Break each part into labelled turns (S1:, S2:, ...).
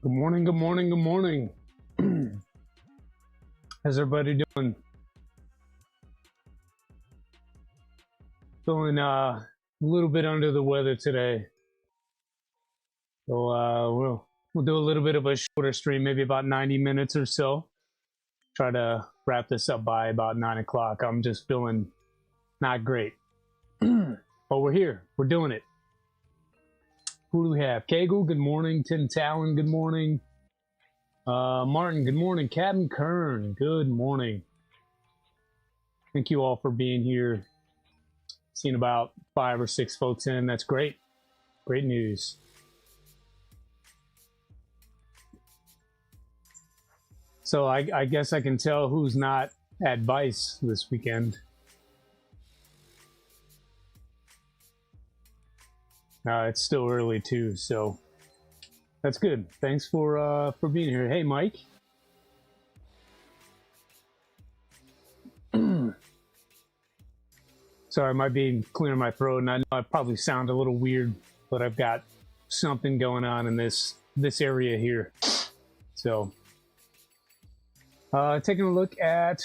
S1: Good morning, good morning, good morning. How's everybody doing? Feeling a little bit under the weather today. So we'll do a little bit of a shorter stream, maybe about 90 minutes or so. Try to wrap this up by about 9 o'clock. I'm just feeling not great. But we're here. We're doing it. Who do we have? Kegel, good morning. Tim Talon, good morning. Martin, good morning. Captain Kern, good morning. Thank you all for being here. Seen about 5 or 6 folks in. That's great. Great news. So I guess I can tell who's not at Vice this weekend. It's still early too, so that's good. Thanks for being here. Hey, Mike. Sorry, I might be clearing my throat, and I know I probably sound a little weird, but I've got something going on in this area here. So, taking a look at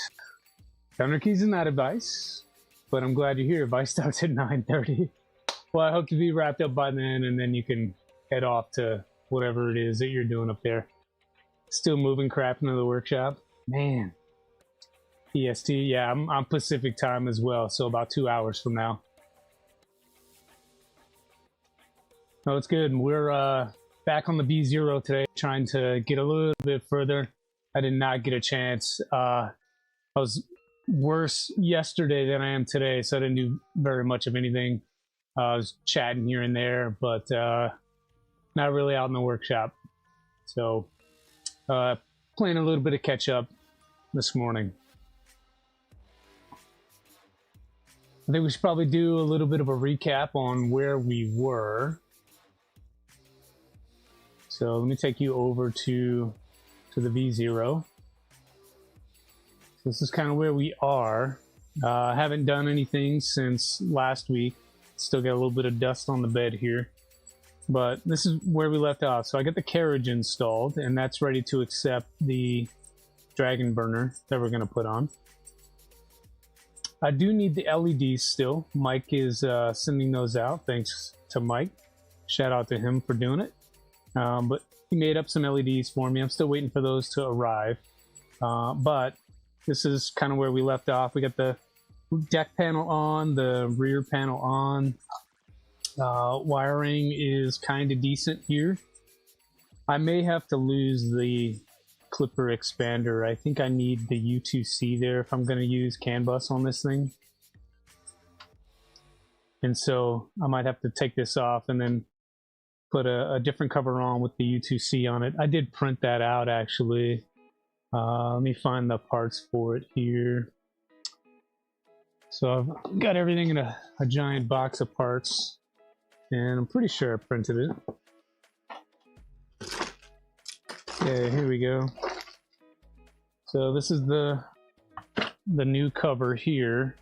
S1: Thunder Keys and that advice, but I'm glad you're here. Vice starts at 9:30. Well, I hope to be wrapped up by then, and then you can head off to whatever it is that you're doing up there. Still moving crap into the workshop, man. EST, yeah, I'm Pacific time as well, so about 2 hours from now. No, it's good. We're back on the B0 today, trying to get a little bit further. I did not get a chance. I was worse yesterday than I am today, so I didn't do very much of anything. I was chatting here and there, but not really out in the workshop. So, playing a little bit of catch up this morning. I think we should probably do a little bit of a recap on where we were. So let me take you over to the V0. So this is kind of where we are. I haven't done anything since last week. Still got a little bit of dust on the bed here. But this is where we left off. So I got the carriage installed, and that's ready to accept the dragon burner that we're going to put on. I do need the LEDs still. Mike is sending those out. Thanks to Mike. Shout out to him for doing it. But he made up some LEDs for me. I'm still waiting for those to arrive. But this is kind of where we left off. We got the deck panel on, the rear panel on. Wiring is kind of decent here. I may have to lose the clipper expander. I think I need the U2C there if I'm going to use CAN bus on this thing. And so I might have to take this off and then put a different cover on with the U2C on it. I did print that out actually. Let me find the parts for it here. So I've got everything in a giant box of parts, and I'm pretty sure I printed it. Yeah, here we go. So this is the new cover here.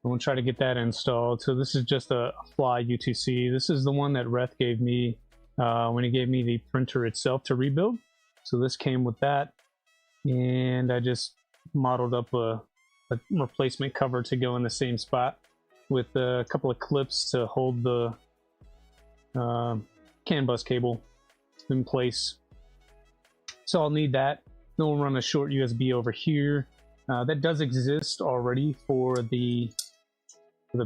S1: I'm gonna try to get that installed. So this is just a fly U2C. This is the one that Reth gave me when he gave me the printer itself to rebuild. So this came with that, and I just modeled up a replacement cover to go in the same spot with a couple of clips to hold the CAN bus cable in place. So I'll need that. Then we'll run a short USB over here. That does exist already for the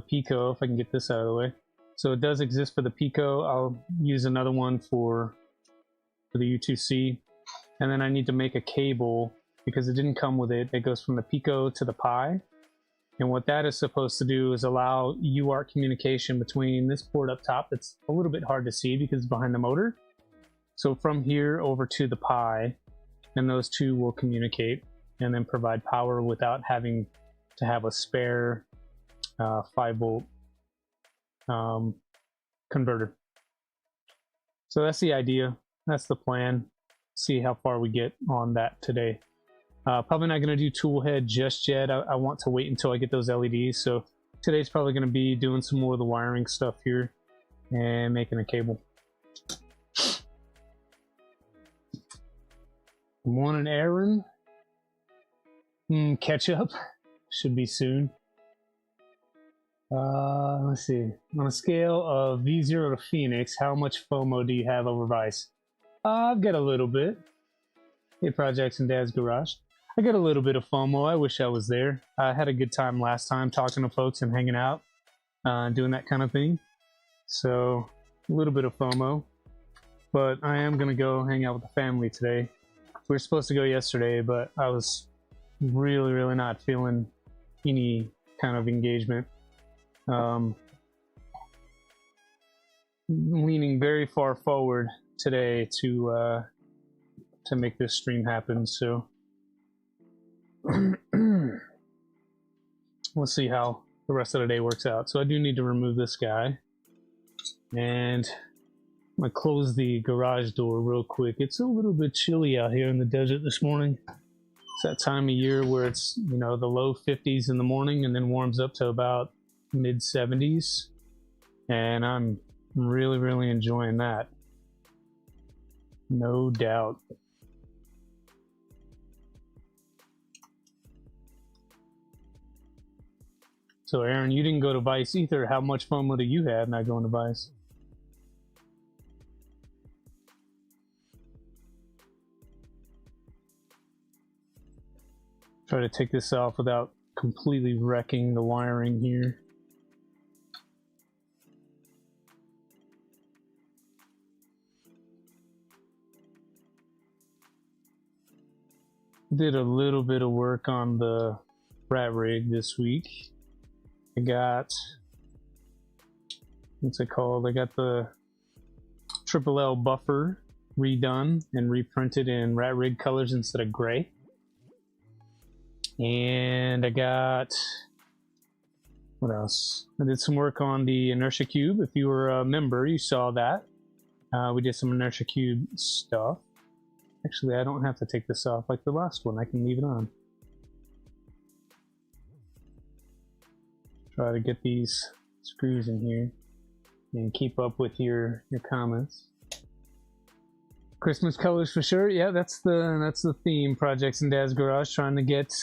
S1: Pico, if I can get this out of the way. So it does exist for the Pico. I'll use another one for the U2C. And then I need to make a cable, because it didn't come with it, that goes from the Pico to the Pi. And what that is supposed to do is allow UART communication between this port up top that's a little bit hard to see because it's behind the motor. So from here over to the Pi, and those two will communicate and then provide power without having to have a spare 5-volt converter. So that's the idea. That's the plan. See how far we get on that today. Probably not going to do tool head just yet. I want to wait until I get those LEDs. So today's probably going to be doing some more of the wiring stuff here and making a cable. I'm on an errand. Catch up. Should be soon. Let's see. On a scale of V0 to Phoenix, how much FOMO do you have over Vice? I've got a little bit. Hey, Projects in Dad's Garage. I got a little bit of FOMO. I wish I was there. I had a good time last time talking to folks and hanging out, doing that kind of thing. So, a little bit of FOMO. But I am going to go hang out with the family today. We were supposed to go yesterday, but I was really, really not feeling any kind of engagement. Leaning very far forward today to make this stream happen, so we'll see how the rest of the day works out. So I do need to remove this guy, and I'm gonna close the garage door real quick. It's a little bit chilly out here in the desert this morning. It's that time of year where it's, you know, the low 50s in the morning and then warms up to about mid 70s, and I'm really, really enjoying that. No doubt. So Aaron, you didn't go to Vice either. How much FOMO do you have not going to Vice? Try to take this off without completely wrecking the wiring here. Did a little bit of work on the rat rig this week. I got, what's it called? I got the Triple L buffer redone and reprinted in rat rig colors instead of gray. And I got, what else? I did some work on the inertia cube. If you were a member, you saw that. We did some inertia cube stuff. Actually, I don't have to take this off like the last one. I can leave it on. Try to get these screws in here and keep up with your comments. Christmas colors for sure. Yeah, that's the theme. Projects in Dad's Garage, trying to get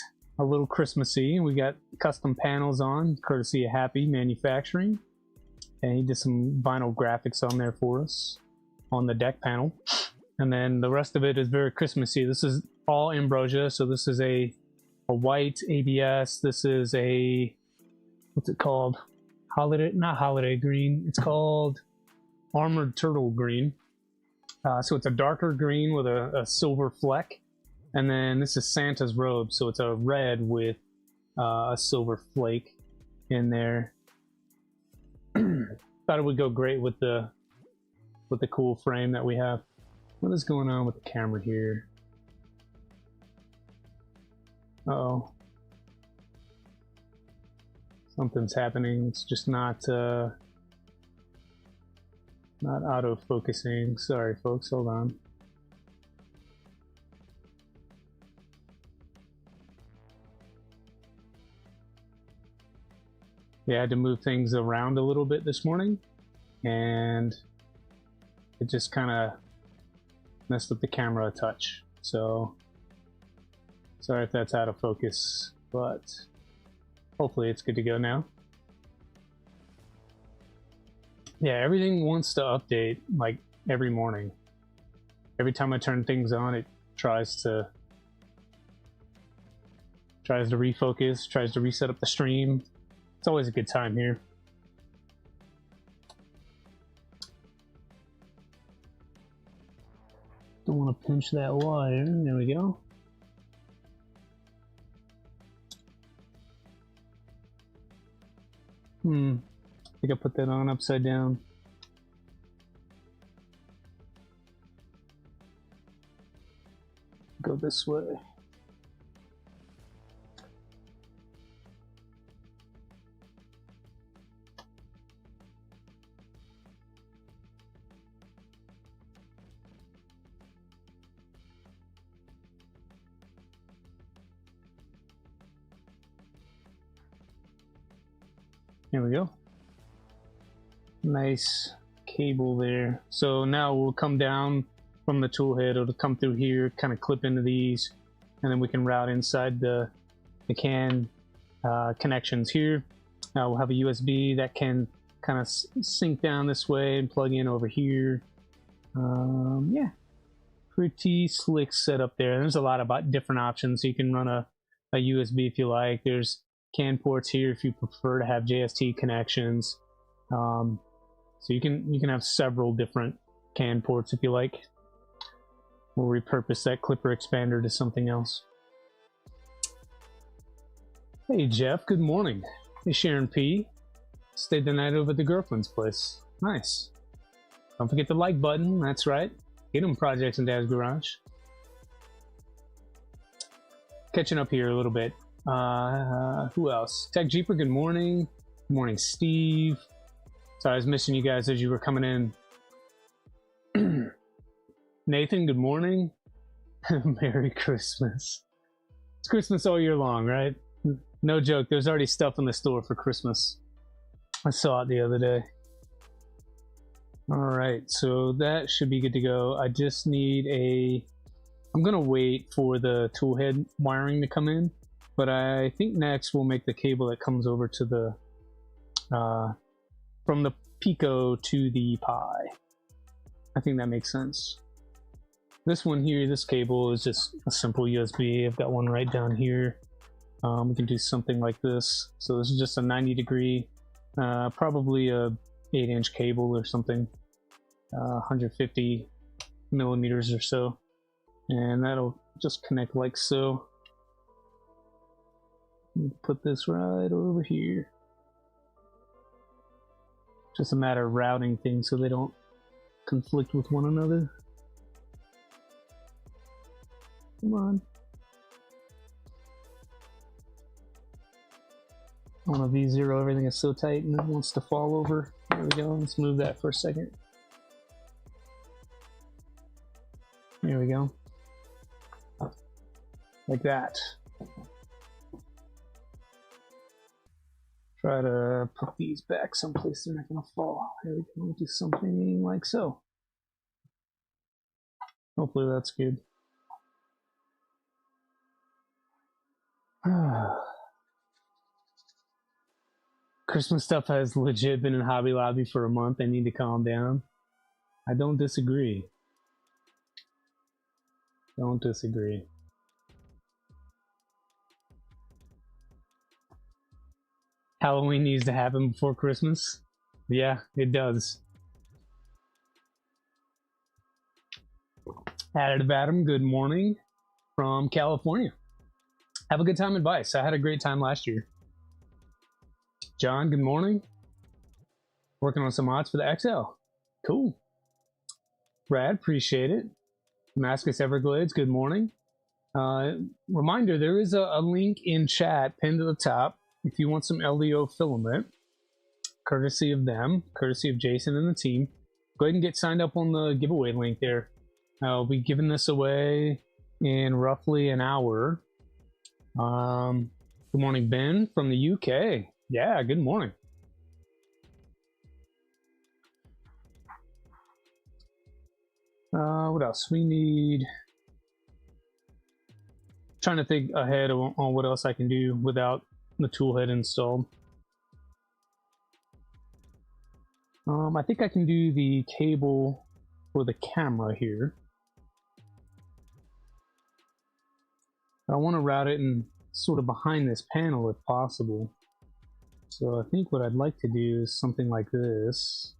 S1: a little Christmassy. We got custom panels on, courtesy of Happy Manufacturing, and he did some vinyl graphics on there for us on the deck panel. And then the rest of it is very Christmassy. This is all ambrosia, so this is a white ABS. This is a, what's it called? Not holiday green. It's called armored turtle green. So it's a darker green with a silver fleck. And then this is Santa's robe, so it's a red with a silver flake in there. Thought it would go great with the cool frame that we have. What is going on with the camera here? Uh-oh. Something's happening. It's just not auto-focusing. Sorry, folks. Hold on. Yeah, I had to move things around a little bit this morning, and it just kind of messed up the camera a touch. So sorry if that's out of focus, but hopefully it's good to go now. Yeah, everything wants to update like every morning. Every time I turn things on, it tries to refocus, tries to reset up the stream. It's always a good time here. Don't want to pinch that wire. There we go. I think I put that on upside down. Go this way. There we go. Nice cable there. So now we'll come down from the tool head. It'll come through here, kind of clip into these, and then we can route inside the CAN connections here. We'll have a USB that can kind of sink down this way and plug in over here. Yeah, pretty slick setup there. There's a lot of different options. You can run a USB if you like. There's CAN ports here if you prefer to have JST connections. So you can have several different CAN ports if you like. We'll repurpose that clipper expander to something else. Hey Jeff, good morning. Hey Sharon P. Stayed the night over at the girlfriend's place. Nice. Don't forget the like button, that's right. Get them projects in Dad's Garage. Catching up here a little bit. Who else? Tech Jeeper, good morning. Good morning, Steve. Sorry, I was missing you guys as you were coming in. Nathan, good morning. Merry Christmas. It's Christmas all year long, right? No joke, there's already stuff in the store for Christmas. I saw it the other day. Alright, so that should be good to go. I just need I'm gonna wait for the tool head wiring to come in, but I think next we'll make the cable that comes over to the from the Pico to the Pi. I think that makes sense. This one here, this cable is just a simple USB. I've got one right down here. We can do something like this. So this is just a 90-degree, probably a 8-inch cable or something, 150 millimeters or so, and that'll just connect like so. Put this right over here. Just a matter of routing things so they don't conflict with one another. Come on. On a V0, everything is so tight and it wants to fall over. There we go. Let's move that for a second. There we go. Like that. Try to put these back someplace they're not going to fall. There we go. Do something like so. Hopefully that's good. Christmas stuff has legit been in Hobby Lobby for a month. I need to calm down. I don't disagree. Don't disagree. Halloween needs to happen before Christmas. Yeah, it does. Additive Adam, good morning from California. Have a good time in Vice. I had a great time last year. John, good morning. Working on some mods for the XL. Cool. Brad, appreciate it. Damascus Everglades, good morning. Reminder, there is a link in chat pinned to the top if you want some LDO filament, courtesy of them, courtesy of Jason and the team. Go ahead and get signed up on the giveaway link there. I'll be giving this away in roughly an hour. Good morning, Ben from the UK. Yeah, good morning. What else? We need... Trying to think ahead on what else I can do without the toolhead installed. I think I can do the cable for the camera here. I want to route it in sort of behind this panel if possible. So I think what I'd like to do is something like this,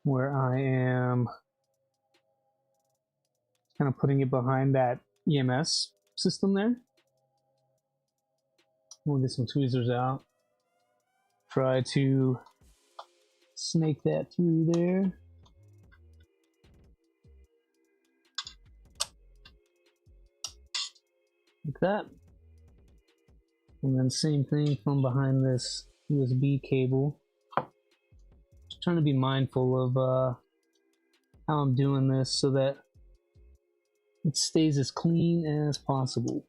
S1: where I am kind of putting it behind that EMS system there. We'll get some tweezers out. Try to snake that through there. Like that. And then same thing from behind this USB cable. Just trying to be mindful of how I'm doing this so that it stays as clean as possible.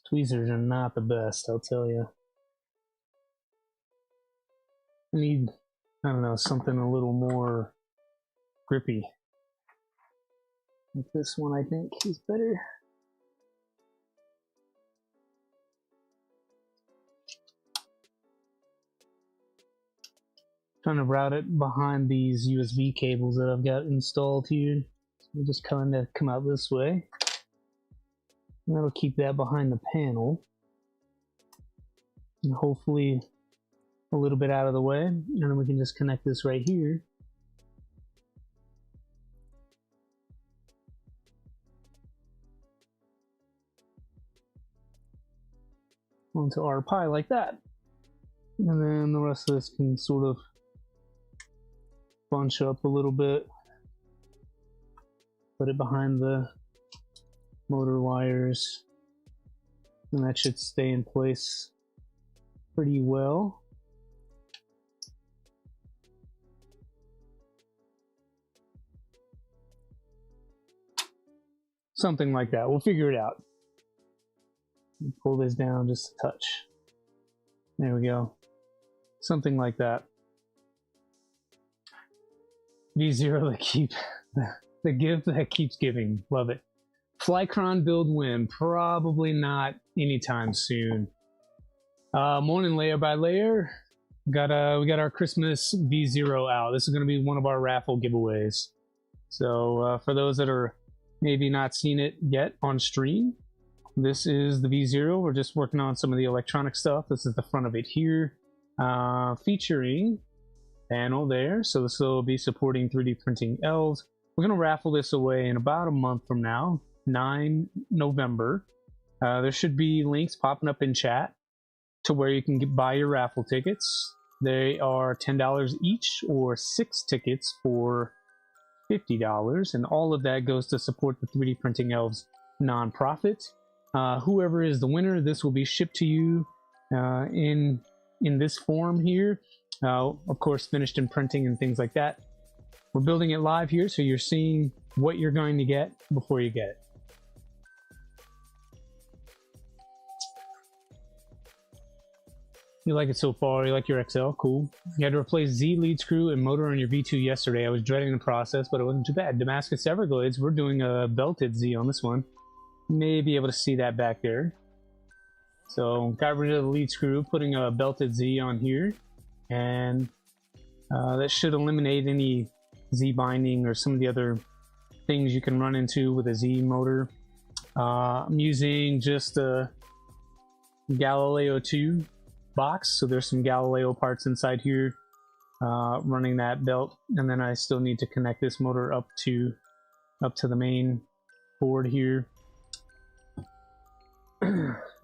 S1: Tweezers are not the best, I'll tell you. I need, I don't know, something a little more grippy. Like this one, I think, is better. Trying to route it behind these USB cables that I've got installed here. So we'll just kind of come out this way. And that'll keep that behind the panel. And hopefully a little bit out of the way. And then we can just connect this right here. Onto our Pi like that. And then the rest of this can sort of bunch up a little bit. Put it behind the motor wires. And that should stay in place pretty well. Something like that. We'll figure it out. Pull this down just a touch. There we go. Something like that. V0 that keep the gift that keeps giving. Love it. Flycron build win. Probably not anytime soon. Morning layer by layer. We got our Christmas V0 out. This is going to be one of our raffle giveaways. So for those that are maybe not seen it yet on stream, this is the V0. We're just working on some of the electronic stuff. This is the front of it here, featuring panel there. So this will be supporting 3D printing elves. We're going to raffle this away in about a month from now, 9 November. There should be links popping up in chat to where you can buy your raffle tickets. They are $10 each, or 6 tickets for $50, and all of that goes to support the 3D Printing Elves nonprofit. Whoever is the winner, this will be shipped to you in this form here. Of course, finished in printing and things like that. We're building it live here, so you're seeing what you're going to get before you get it. You like it so far? You like your XL? Cool. You had to replace Z lead screw and motor on your V2 yesterday. I was dreading the process, but it wasn't too bad. Damascus Everglades, we're doing a belted Z on this one. May be able to see that back there. So got rid of the lead screw, putting a belted Z on here, and that should eliminate any Z binding or some of the other things you can run into with a Z motor. I'm using just a Galileo 2 box, so there's some Galileo parts inside here, running that belt, and then I still need to connect this motor up to the main board here.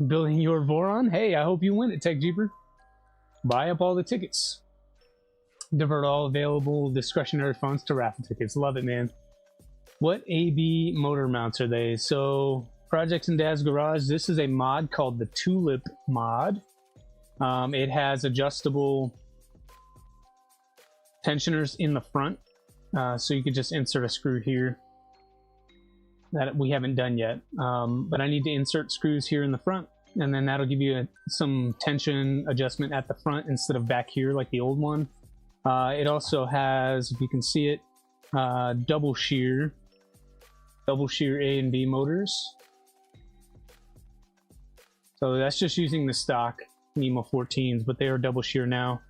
S1: Building your Voron. Hey, I hope you win it, Tech Jeeper. Buy up all the tickets. Divert all available discretionary funds to raffle tickets. Love it, man. What AB motor mounts are they? So Projects in Dad's Garage, this is a mod called the Tulip mod. It has adjustable tensioners in the front, so you could just insert a screw here. That we haven't done yet, but I need to insert screws here in the front, and then that'll give you some tension adjustment at the front instead of back here like the old one. It also has, if you can see it, double shear A and B motors. So that's just using the stock NEMA 14s, but they are double shear now.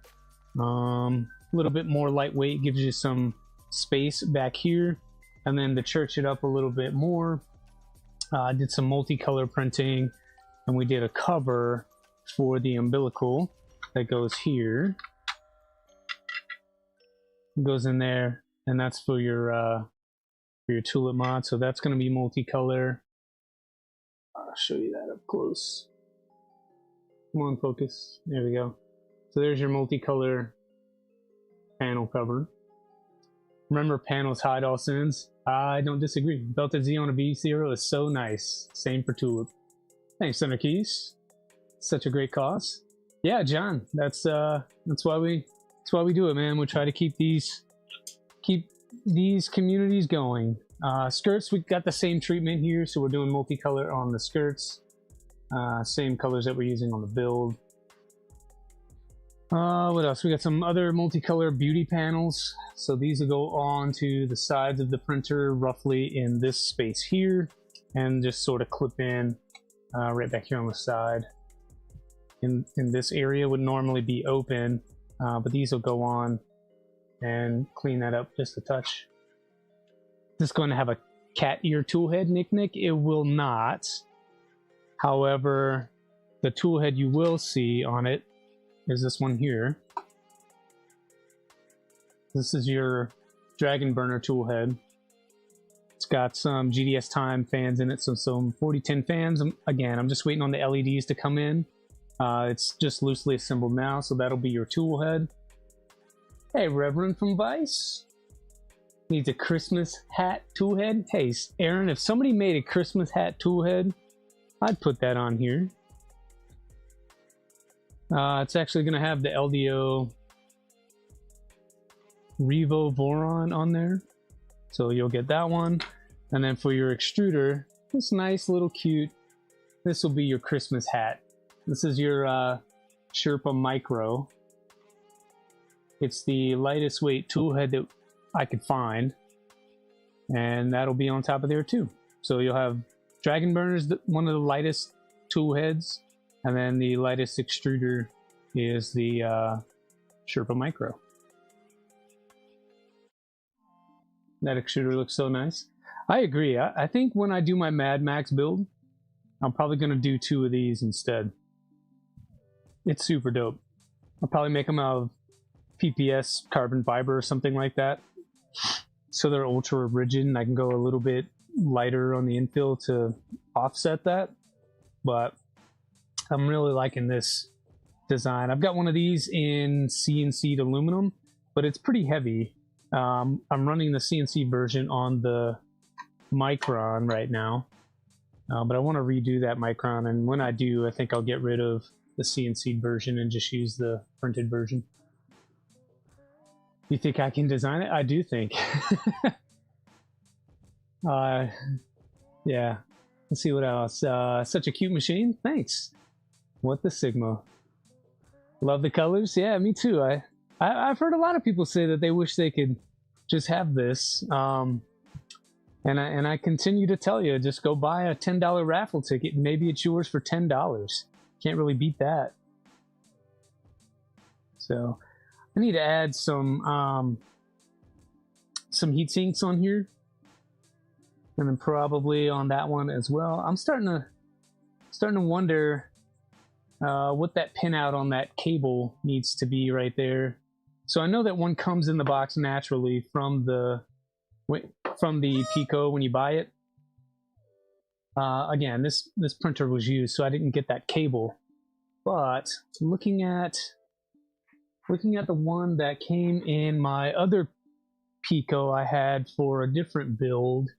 S1: A little bit more lightweight, gives you some space back here. And then to church it up a little bit more, I did some multicolor printing, and we did a cover for the umbilical that goes here. It goes in there, and that's for your tulip mod. So that's going to be multicolor. I'll show you that up close. Come on, focus. There we go. So there's your multicolor panel cover. Remember, panels hide all sins. I don't disagree. Belted Z on a V0 is so nice. Same for Tulip. Thanks, Center Keys. Such a great cause. Yeah, John. That's why we do it, man. We try to keep these communities going. Skirts, we got the same treatment here, so we're doing multicolor on the skirts. Same colors that we're using on the build. What else? We got some other multicolor beauty panels. So these will go on to the sides of the printer, roughly in this space here, and just sort of clip in right back here on the side. In this area would normally be open, but these will go on and clean that up just a touch. This is going to have a cat ear tool head, Nick. It will not. However, the tool head you will see on it is this one here. This is your Dragon Burner tool head. It's got some GDS time fans in it, so some 4010 fans. Again, I'm just waiting on the LEDs to come in. It's just loosely assembled now, so that'll be your tool head. Hey, Reverend from Vice. Needs a Christmas hat tool head. Hey, Aaron, if somebody made a Christmas hat tool head, I'd put that on here. It's actually going to have the LDO Revo Voron on there. So you'll get that one. And then for your extruder, this nice little cute, this will be your Christmas hat. This is your Sherpa Micro. It's the lightest weight tool head that I could find. And that'll be on top of there too. So you'll have Dragon Burner's one of the lightest tool heads. And then the lightest extruder is the Sherpa Micro. That extruder looks so nice. I agree. I think when I do my Mad Max build, I'm probably going to do 2 of these instead. It's super dope. I'll probably make them out of PPS carbon fiber or something like that. So they're ultra rigid and I can go a little bit lighter on the infill to offset that. But I'm really liking this design. I've got one of these in CNC'd aluminum, but it's pretty heavy. I'm running the CNC version on the Micron right now, but I want to redo that Micron, and when I do, I think I'll get rid of the CNC version and just use the printed version. You think I can design it? I do think. Yeah. Let's see what else. Such a cute machine. Thanks. What the Sigma. Love the colors. Yeah, me too. I've heard a lot of people say that they wish they could just have this. And I continue to tell you, just go buy a $10 raffle ticket and maybe it's yours for $10. Can't really beat that. So I need to add some heat sinks on here. And then probably on that one as well. I'm starting to wonder what that pinout on that cable needs to be right there. So I know that one comes in the box naturally from the Pico when you buy it. Again, this printer was used, so I didn't get that cable. But looking at the one that came in my other Pico I had for a different build,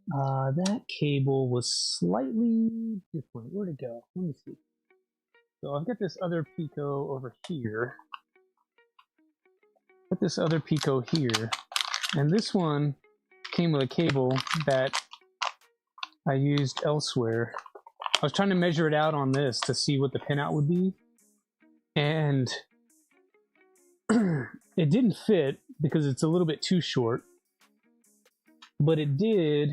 S1: that cable was slightly different. Where'd it go? Let me see. So I've got this other Pico over here. Got this other Pico here, and this one came with a cable that I used elsewhere. I was trying to measure it out on this to see what the pinout would be, and it didn't fit because it's a little bit too short, but it did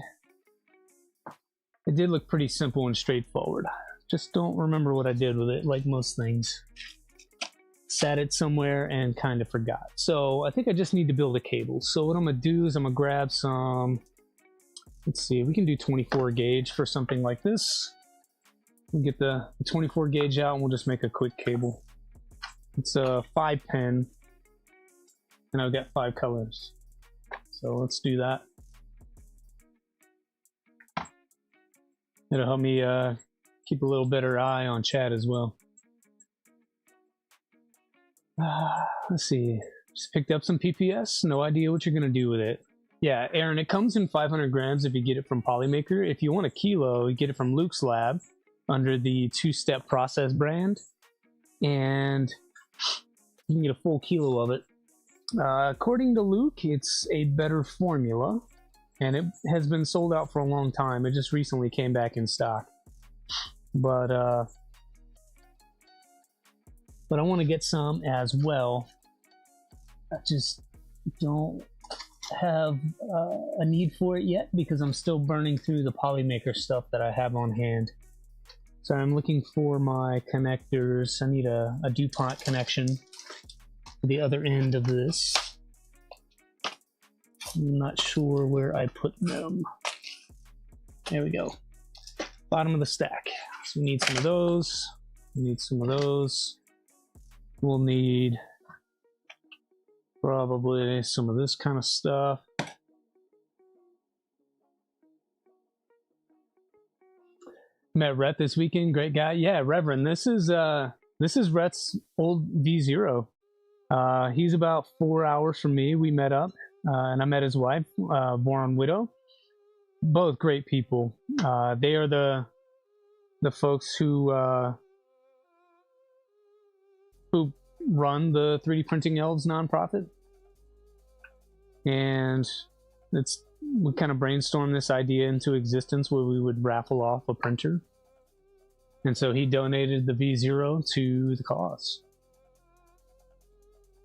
S1: look pretty simple and straightforward. Just don't remember what I did with it, like most things. Sat it somewhere and kind of forgot. So I think I just need to build a cable. So what I'm gonna do is I'm gonna grab some, let's see, we can do 24 gauge for something like this. We'll get the 24 gauge out and we'll just make a quick cable. It's a 5 pin and I've got 5 colors. So let's do that. It'll help me keep a little better eye on chat as well. Let's see. Just picked up some PPS. No idea what you're going to do with it. Yeah, Aaron, it comes in 500 grams if you get it from Polymaker. If you want a kilo, you get it from Luke's Lab under the 2-step process brand. And you can get a full kilo of it. According to Luke, it's a better formula. And it has been sold out for a long time. It just recently came back in stock. But but I want to get some as well. I just don't have a need for it yet because I'm still burning through the Polymaker stuff that I have on hand. So I'm looking for my connectors. I need a DuPont connection for the other end of this. I'm not sure where I put them. There we go. Bottom of the stack. So we need some of those. We need some of those. We'll need probably some of this kind of stuff. Met Rhett this weekend, great guy. Yeah, Reverend. This is Rhett's old V0. He's about 4 hours from me. We met up, and I met his wife, Voron Widow. Both great people. They are the folks who run the 3D Printing Elves nonprofit, and we kind of brainstormed this idea into existence where we would raffle off a printer, and so he donated the V0 to the cause.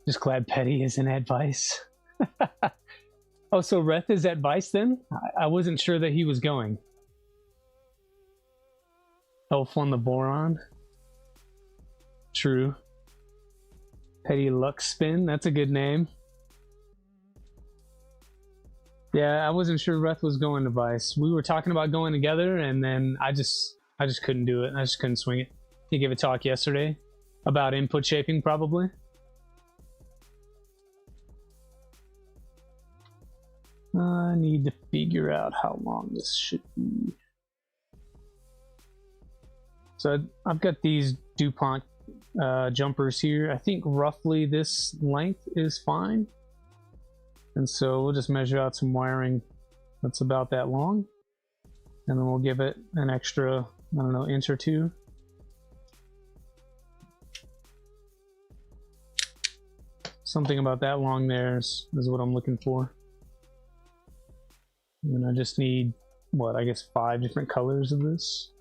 S1: Just glad Petty isn't at Vice. Oh, so Reth is at Vice then? I wasn't sure that he was going. Elf on the Voron. True. Petty Luck Spin, that's a good name. Yeah, I wasn't sure Reth was going to Vice. We were talking about going together, and then I just couldn't do it. I just couldn't swing it. He gave a talk yesterday about input shaping, probably. I need to figure out how long this should be. So I've got these DuPont jumpers here. I think roughly this length is fine. And so we'll just measure out some wiring that's about that long. And then we'll give it an extra, I don't know, inch or two. Something about that long there is what I'm looking for. And I just need, what, I guess 5 different colors of this.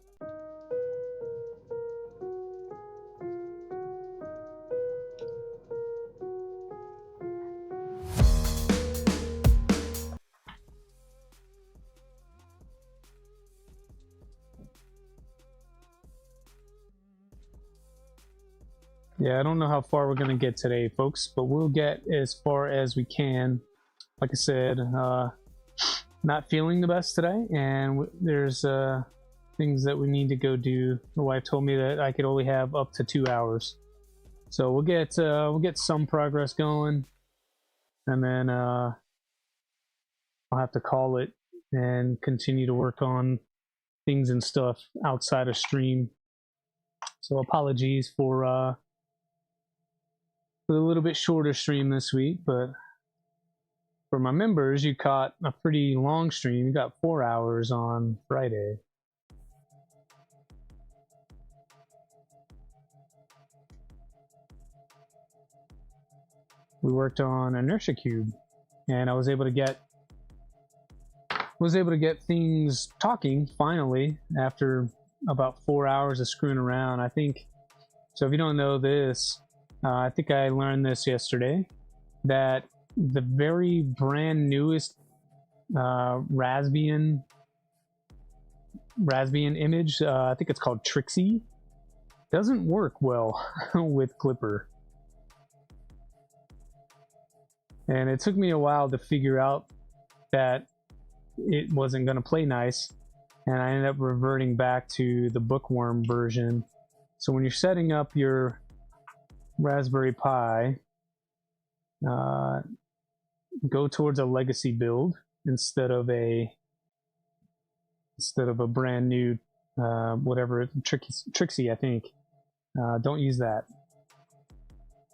S1: Yeah, I don't know how far we're going to get today, folks, but we'll get as far as we can. Like I said, not feeling the best today, and there's things that we need to go do. My wife told me that I could only have up to 2 hours, so we'll get some progress going, and then I'll have to call it and continue to work on things and stuff outside of stream. So apologies for a little bit shorter stream this week, but for my members, you caught a pretty long stream. You got 4 hours on Friday. We worked on Inertia Cube, and I was able to get things talking finally after about 4 hours of screwing around. I think so. If you don't know this, I think I learned this yesterday, that the very brand newest Raspbian image, I think it's called Trixie, doesn't work well with Clipper. And it took me a while to figure out that it wasn't going to play nice, and I ended up reverting back to the Bookworm version. So when you're setting up your Raspberry Pi, go towards a legacy build instead of a brand new whatever Trixie, I think. Don't use that.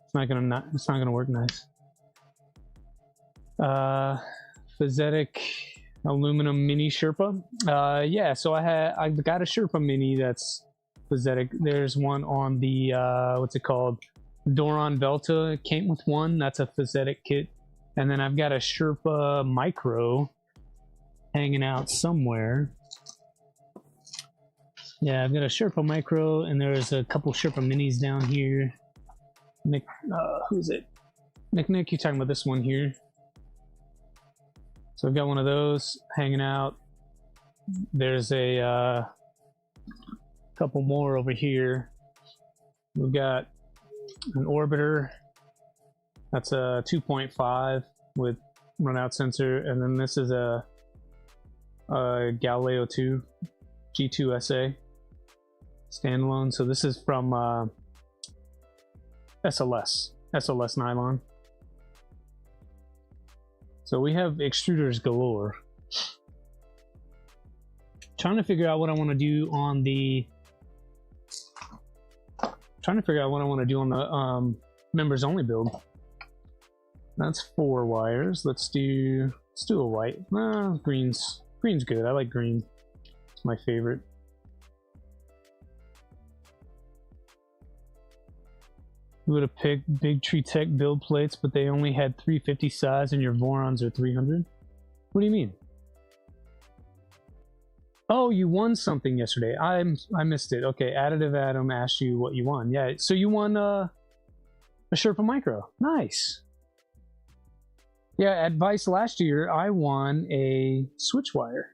S1: It's not gonna work nice. Physetic aluminum mini Sherpa. Yeah, so I've got a Sherpa mini that's Physetic. There's one on the what's it called? Voron Velta. It came with one. That's a Physetic kit. And then I've got a Sherpa Micro hanging out somewhere. Yeah, I've got a Sherpa Micro, and there's a couple Sherpa Minis down here. Nick, who's it? Nick, you're talking about this one here. So I've got one of those hanging out. There's a couple more over here. We've got an orbiter. That's a 2.5 with runout sensor, and then this is a Galileo 2 G2SA standalone. So this is from SLS nylon. So we have extruders galore. Trying to figure out what I want to do on the members only build. That's 4 wires. Let's do a white. Green's good. I like green. It's my favorite. You would have picked Big Tree Tech build plates, but they only had 350 size and your Vorons are 300. What do you mean? Oh, you won something yesterday. I missed it. Okay, Additive Adam asked you what you won. Yeah, so you won a Sherpa Micro. Nice. Yeah, at Vice last year, I won a switch wire.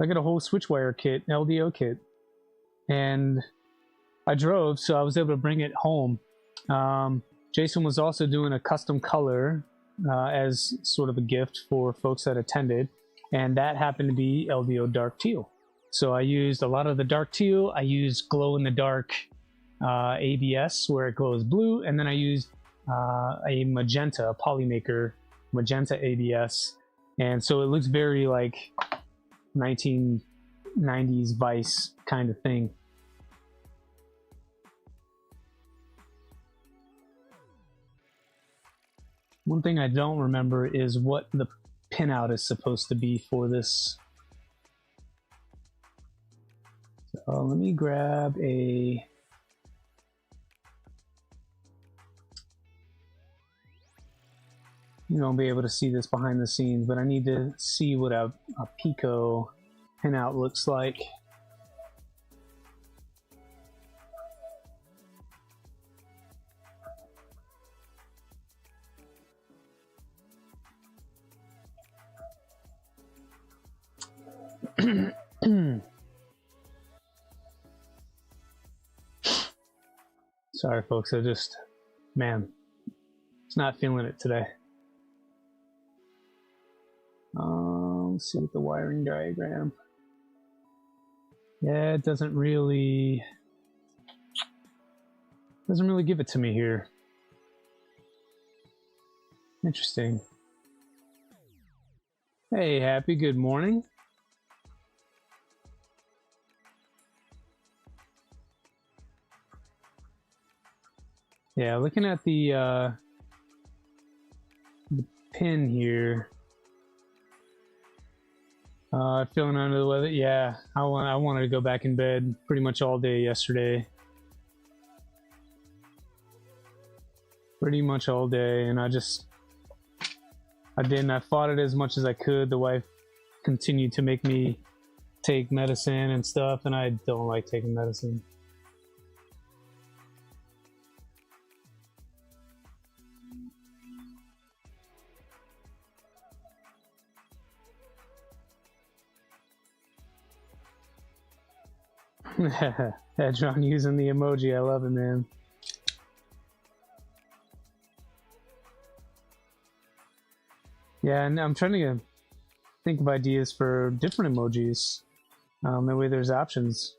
S1: I got a whole switch wire kit, LDO kit, and I drove, so I was able to bring it home. Jason was also doing a custom color as sort of a gift for folks that attended, and that happened to be LDO dark teal. So I used a lot of the dark teal. I used glow in the dark ABS where it glows blue, and then I used a magenta, a Polymaker magenta ABS, and so it looks very like 1990s Vice kind of thing. One thing I don't remember is what the pinout is supposed to be for this. So let me grab a... You won't be able to see this behind the scenes, but I need to see what a Pico pinout looks like. Sorry folks, it's not feeling it today. Let's see what the wiring diagram. Yeah, it doesn't really give it to me here. Interesting. Hey, Happy, good morning. Yeah, looking at the pin here. Feeling under the weather. Yeah, I wanted to go back in bed pretty much all day yesterday. Pretty much all day, and I didn't. I fought it as much as I could. The wife continued to make me take medicine and stuff, and I don't like taking medicine. Edron using the emoji, I love it, man. Yeah, and I'm trying to think of ideas for different emojis. That way there's options.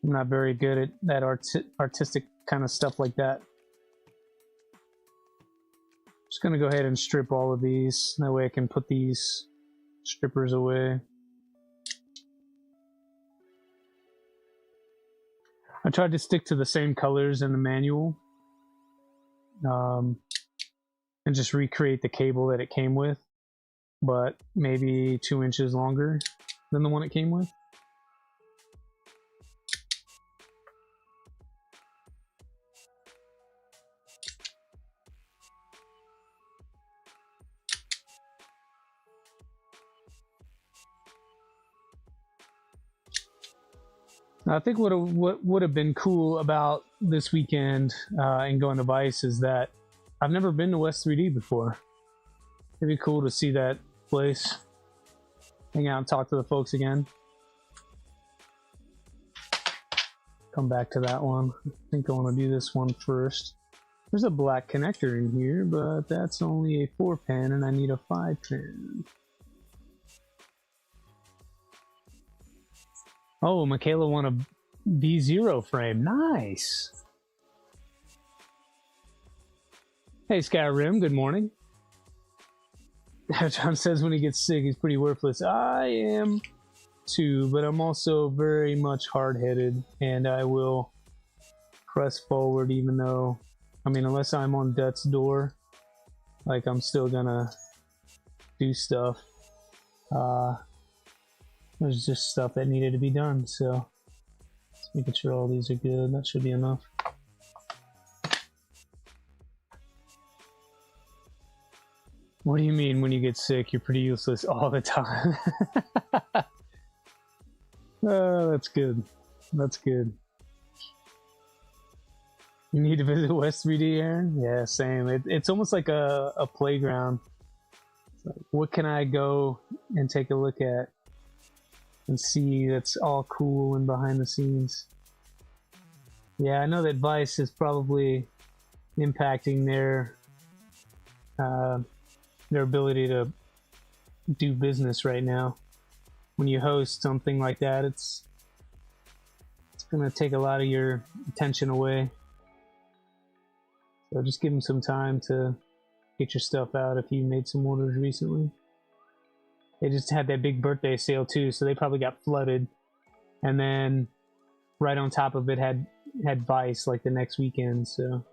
S1: I'm not very good at that artistic kind of stuff like that. Just gonna go ahead and strip all of these. That way I can put these strippers away. I tried to stick to the same colors in the manual, and just recreate the cable that it came with, but maybe 2 inches longer than the one it came with. I think what would have been cool about this weekend and going to Vice is that I've never been to West 3D before. It'd be cool to see that place, hang out and talk to the folks again. Come back to that one. I think I want to do this one first. There's a black connector in here, but that's only a 4-pin and I need a 5-pin. Oh, Michaela won a V0 frame. Nice. Hey, Skyrim, good morning. John says when he gets sick, he's pretty worthless. I am too, but I'm also very much hard-headed, and I will press forward even though, I mean, unless I'm on death's door, like, I'm still gonna do stuff. There's just stuff that needed to be done, so just making sure all these are good. That should be enough. What do you mean when you get sick, you're pretty useless all the time? Oh, that's good. That's good. You need to visit West 3D, Aaron? Yeah, same. It's almost like a playground. Like, what can I go and take a look at and see that's all cool and behind the scenes? Yeah, I know that Vice is probably impacting their ability to do business right now. When you host something like that, it's gonna take a lot of your attention away. So just give them some time to get your stuff out if you made some orders recently. They just had that big birthday sale too, so they probably got flooded. And then right on top of it had Vice like the next weekend, so.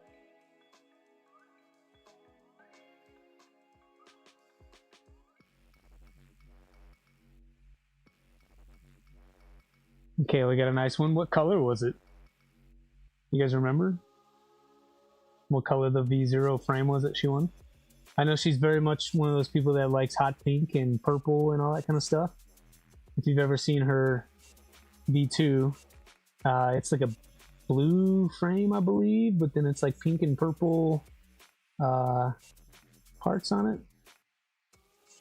S1: Okay, we got a nice one. What color was it? You guys remember? What color the V0 frame was that she won? I know she's very much one of those people that likes hot pink and purple and all that kind of stuff. If you've ever seen her V2, it's like a blue frame, I believe, but then it's like pink and purple parts on it.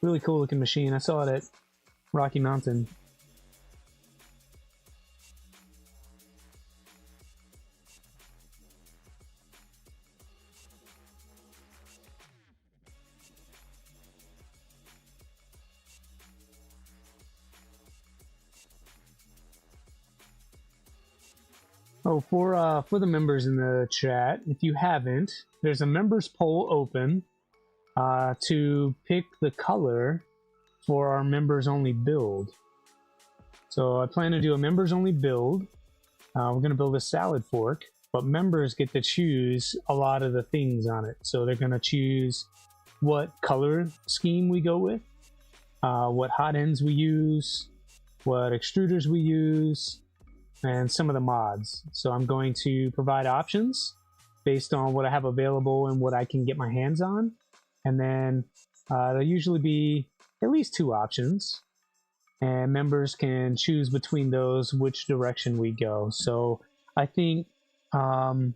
S1: Really cool looking machine. I saw it at Rocky Mountain. Oh, for the members in the chat, if you haven't, there's a members poll open to pick the color for our members only build. So I plan to do a members only build. We're going to build a salad fork, but members get to choose a lot of the things on it. So they're going to choose what color scheme we go with, what hot ends we use, what extruders we use, and some of the mods. So I'm going to provide options based on what I have available and what I can get my hands on. And then there'll usually be at least 2 options. And members can choose between those which direction we go. So I think I'm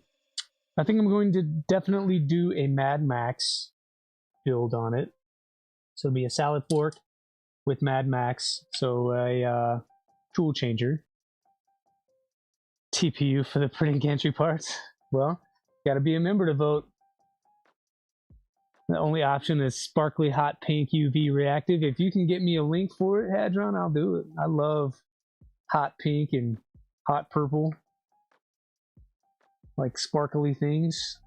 S1: going to definitely do a Mad Max build on it. So it'll be a salad fork with Mad Max. So a tool changer. TPU for the printing gantry parts. Well, gotta be a member to vote. The only option is sparkly hot pink UV reactive. If you can get me a link for it, Hadron, I'll do it. I love hot pink and hot purple. Like sparkly things.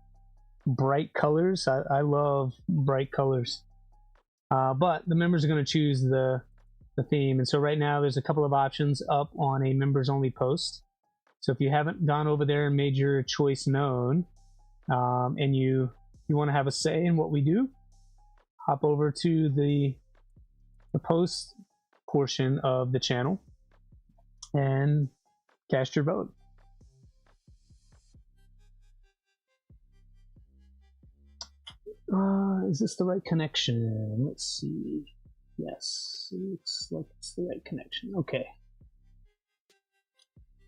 S1: Bright colors. I love bright colors. But the members are going to choose the theme. And so right now there's a couple of options up on a members only post. So if you haven't gone over there and made your choice known, and you want to have a say in what we do, hop over to the post portion of the channel and cast your vote. Is this the right connection? Let's see. Yes, it looks like it's the right connection. Okay.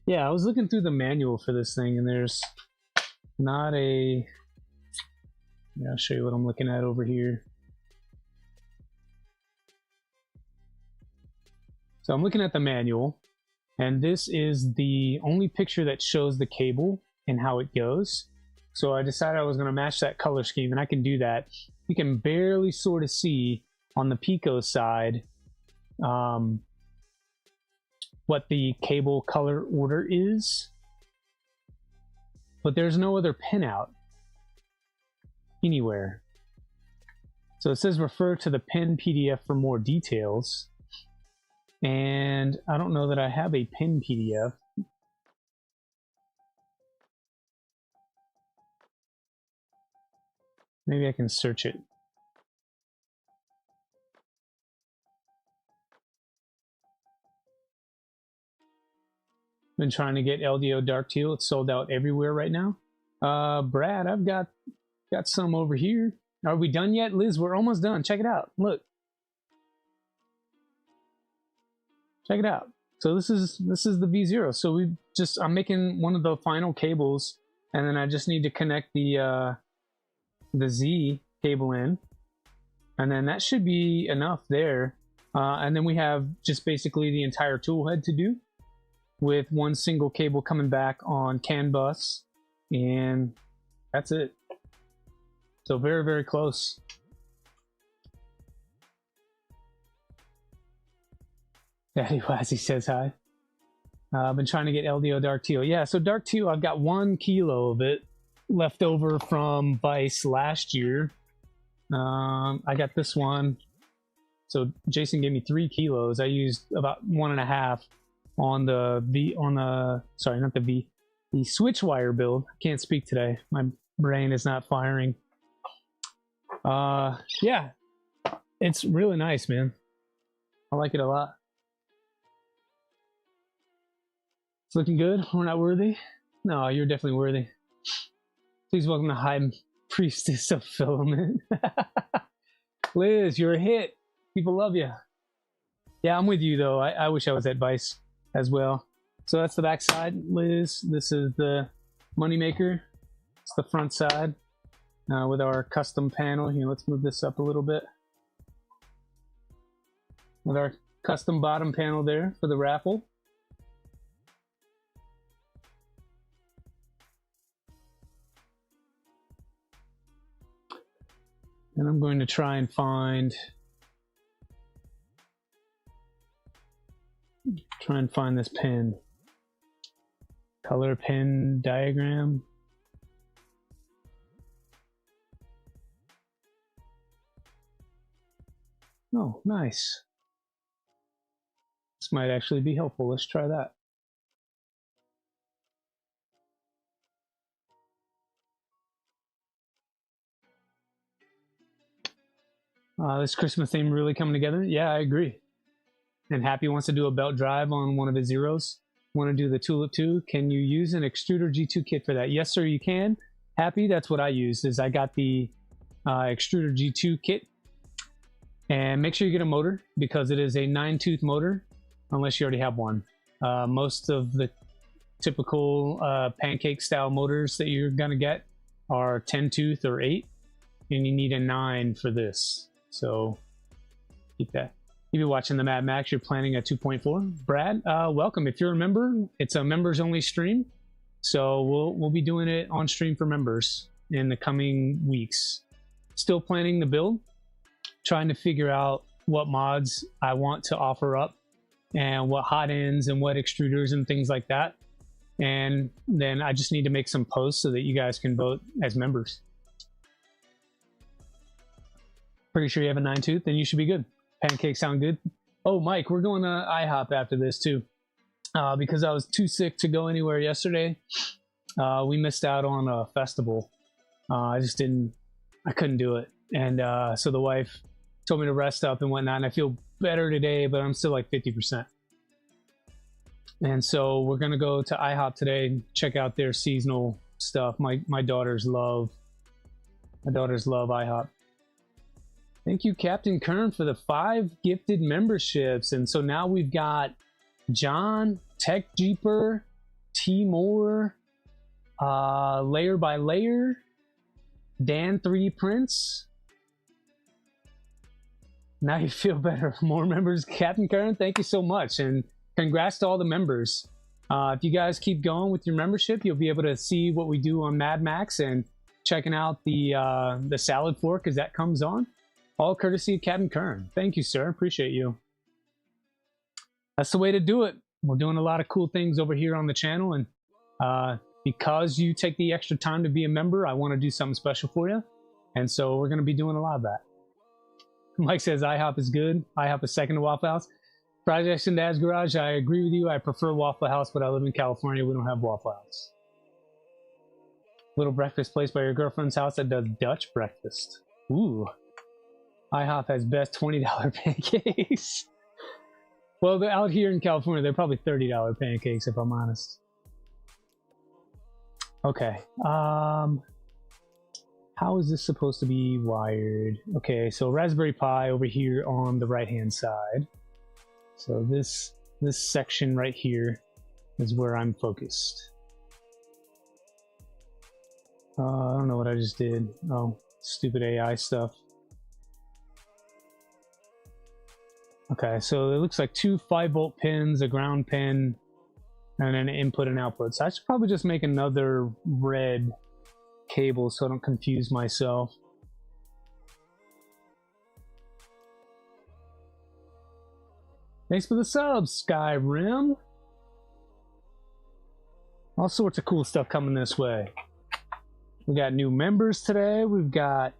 S1: Yeah, I was looking through the manual for this thing, and there's not a... Yeah, I'll show you what I'm looking at over here. So I'm looking at the manual, and this is the only picture that shows the cable and how it goes. So I decided I was going to match that color scheme, and I can do that. You can barely sort of see on the Pico side what the cable color order is, but there's no other pinout anywhere. So it says refer to the pin PDF for more details, and I don't know that I have a pin PDF. Maybe I can search it. Been trying to get LDO Dark Teal. It's sold out everywhere right now. Brad, I've got some over here. Are we done yet? Liz, we're almost done. Check it out. Look. Check it out. So this is the V0. So I'm making one of the final cables, and then I just need to connect the Z cable in, and then that should be enough there. And then we have just basically the entire tool head to do, with one single cable coming back on CAN bus, and that's it. So very, very close. Daddy Wazzy says hi. I've been trying to get LDO Dark Teal. Yeah, so Dark Teal, I've got 1 kilo of it left over from Vice last year. I got this one. So Jason gave me 3 kilos. I used about 1.5 on the switch wire build. I can't speak today. My brain is not firing. Yeah, it's really nice, man. I like it a lot. It's looking good. We're not worthy. No, you're definitely worthy. Please welcome the High Priestess of Filament. Liz, you're a hit. People love you. Yeah, I'm with you though. I wish I was at Vice as well. So that's the back side, Liz. This is the moneymaker. It's the front side with our custom panel. Here, let's move this up a little bit. With our custom bottom panel there for the raffle. And I'm going to try and find this pin. Color pin diagram. Oh, nice. This might actually be helpful. Let's try that. This Christmas theme really coming together. Yeah, I agree. And Happy wants to do a belt drive on one of his zeros. Want to do the Tulip 2. Can you use an extruder G2 kit for that? Yes, sir, you can. Happy, that's what I used. Is I got the extruder G2 kit. And make sure you get a motor, because it is a 9-tooth motor, unless you already have one. Most of the typical pancake style motors that you're gonna get are 10-tooth or 8, and you need a 9 for this. So keep that. If you're watching the Mad Max, you're planning a 2.4. Brad, welcome. If you're a member, it's a members only stream. So we'll be doing it on stream for members in the coming weeks. Still planning the build, trying to figure out what mods I want to offer up and what hot ends and what extruders and things like that. And then I just need to make some posts so that you guys can vote as members. Pretty sure you have a 9-tooth, then you should be good. Pancakes sound good. Oh, Mike, we're going to IHOP after this too. Because I was too sick to go anywhere yesterday. We missed out on a festival. I couldn't do it. And so the wife told me to rest up and whatnot, and I feel better today, but I'm still like 50%. And so we're gonna go to IHOP today, check out their seasonal stuff. My daughters love IHOP. Thank you, Captain Kern, for the 5 gifted memberships. And so now we've got John, Tech Jeeper, Timor, Layer by Layer, Dan 3D Prints. Now you feel better. More members, Captain Karen. Thank you so much, and congrats to all the members. If you guys keep going with your membership, you'll be able to see what we do on Mad Max and checking out the salad fork as that comes on. All courtesy of Captain Kern. Thank you, sir. Appreciate you. That's the way to do it. We're doing a lot of cool things over here on the channel, and because you take the extra time to be a member, I want to do something special for you, and so we're going to be doing a lot of that. Mike says IHOP is good. IHOP is second to Waffle House. Project in Dad's Garage, I agree with you. I prefer Waffle House, but I live in California. We don't have Waffle House. Little breakfast place by your girlfriend's house that does Dutch breakfast. Ooh. IHOP has best $20 pancakes. Well, they're out here in California, they're probably $30 pancakes, if I'm honest. Okay. How is this supposed to be wired? Okay, so Raspberry Pi over here on the right-hand side. So this section right here is where I'm focused. I don't know what I just did. Oh, stupid AI stuff. Okay, so it looks like two 5-volt pins, a ground pin, and an input and output. So I should probably just make another red cable so I don't confuse myself. Thanks for the subs, Skyrim. All sorts of cool stuff coming this way. We got new members today. We've got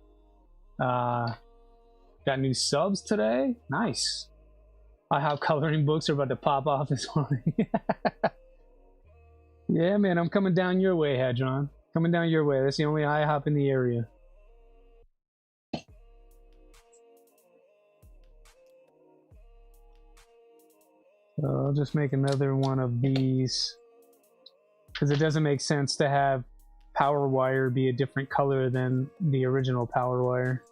S1: new subs today. Nice. IHOP coloring books are about to pop off this morning. Yeah, man, I'm coming down your way, Hadron. Coming down your way. That's the only IHOP in the area. So I'll just make another one of these, because it doesn't make sense to have power wire be a different color than the original power wire.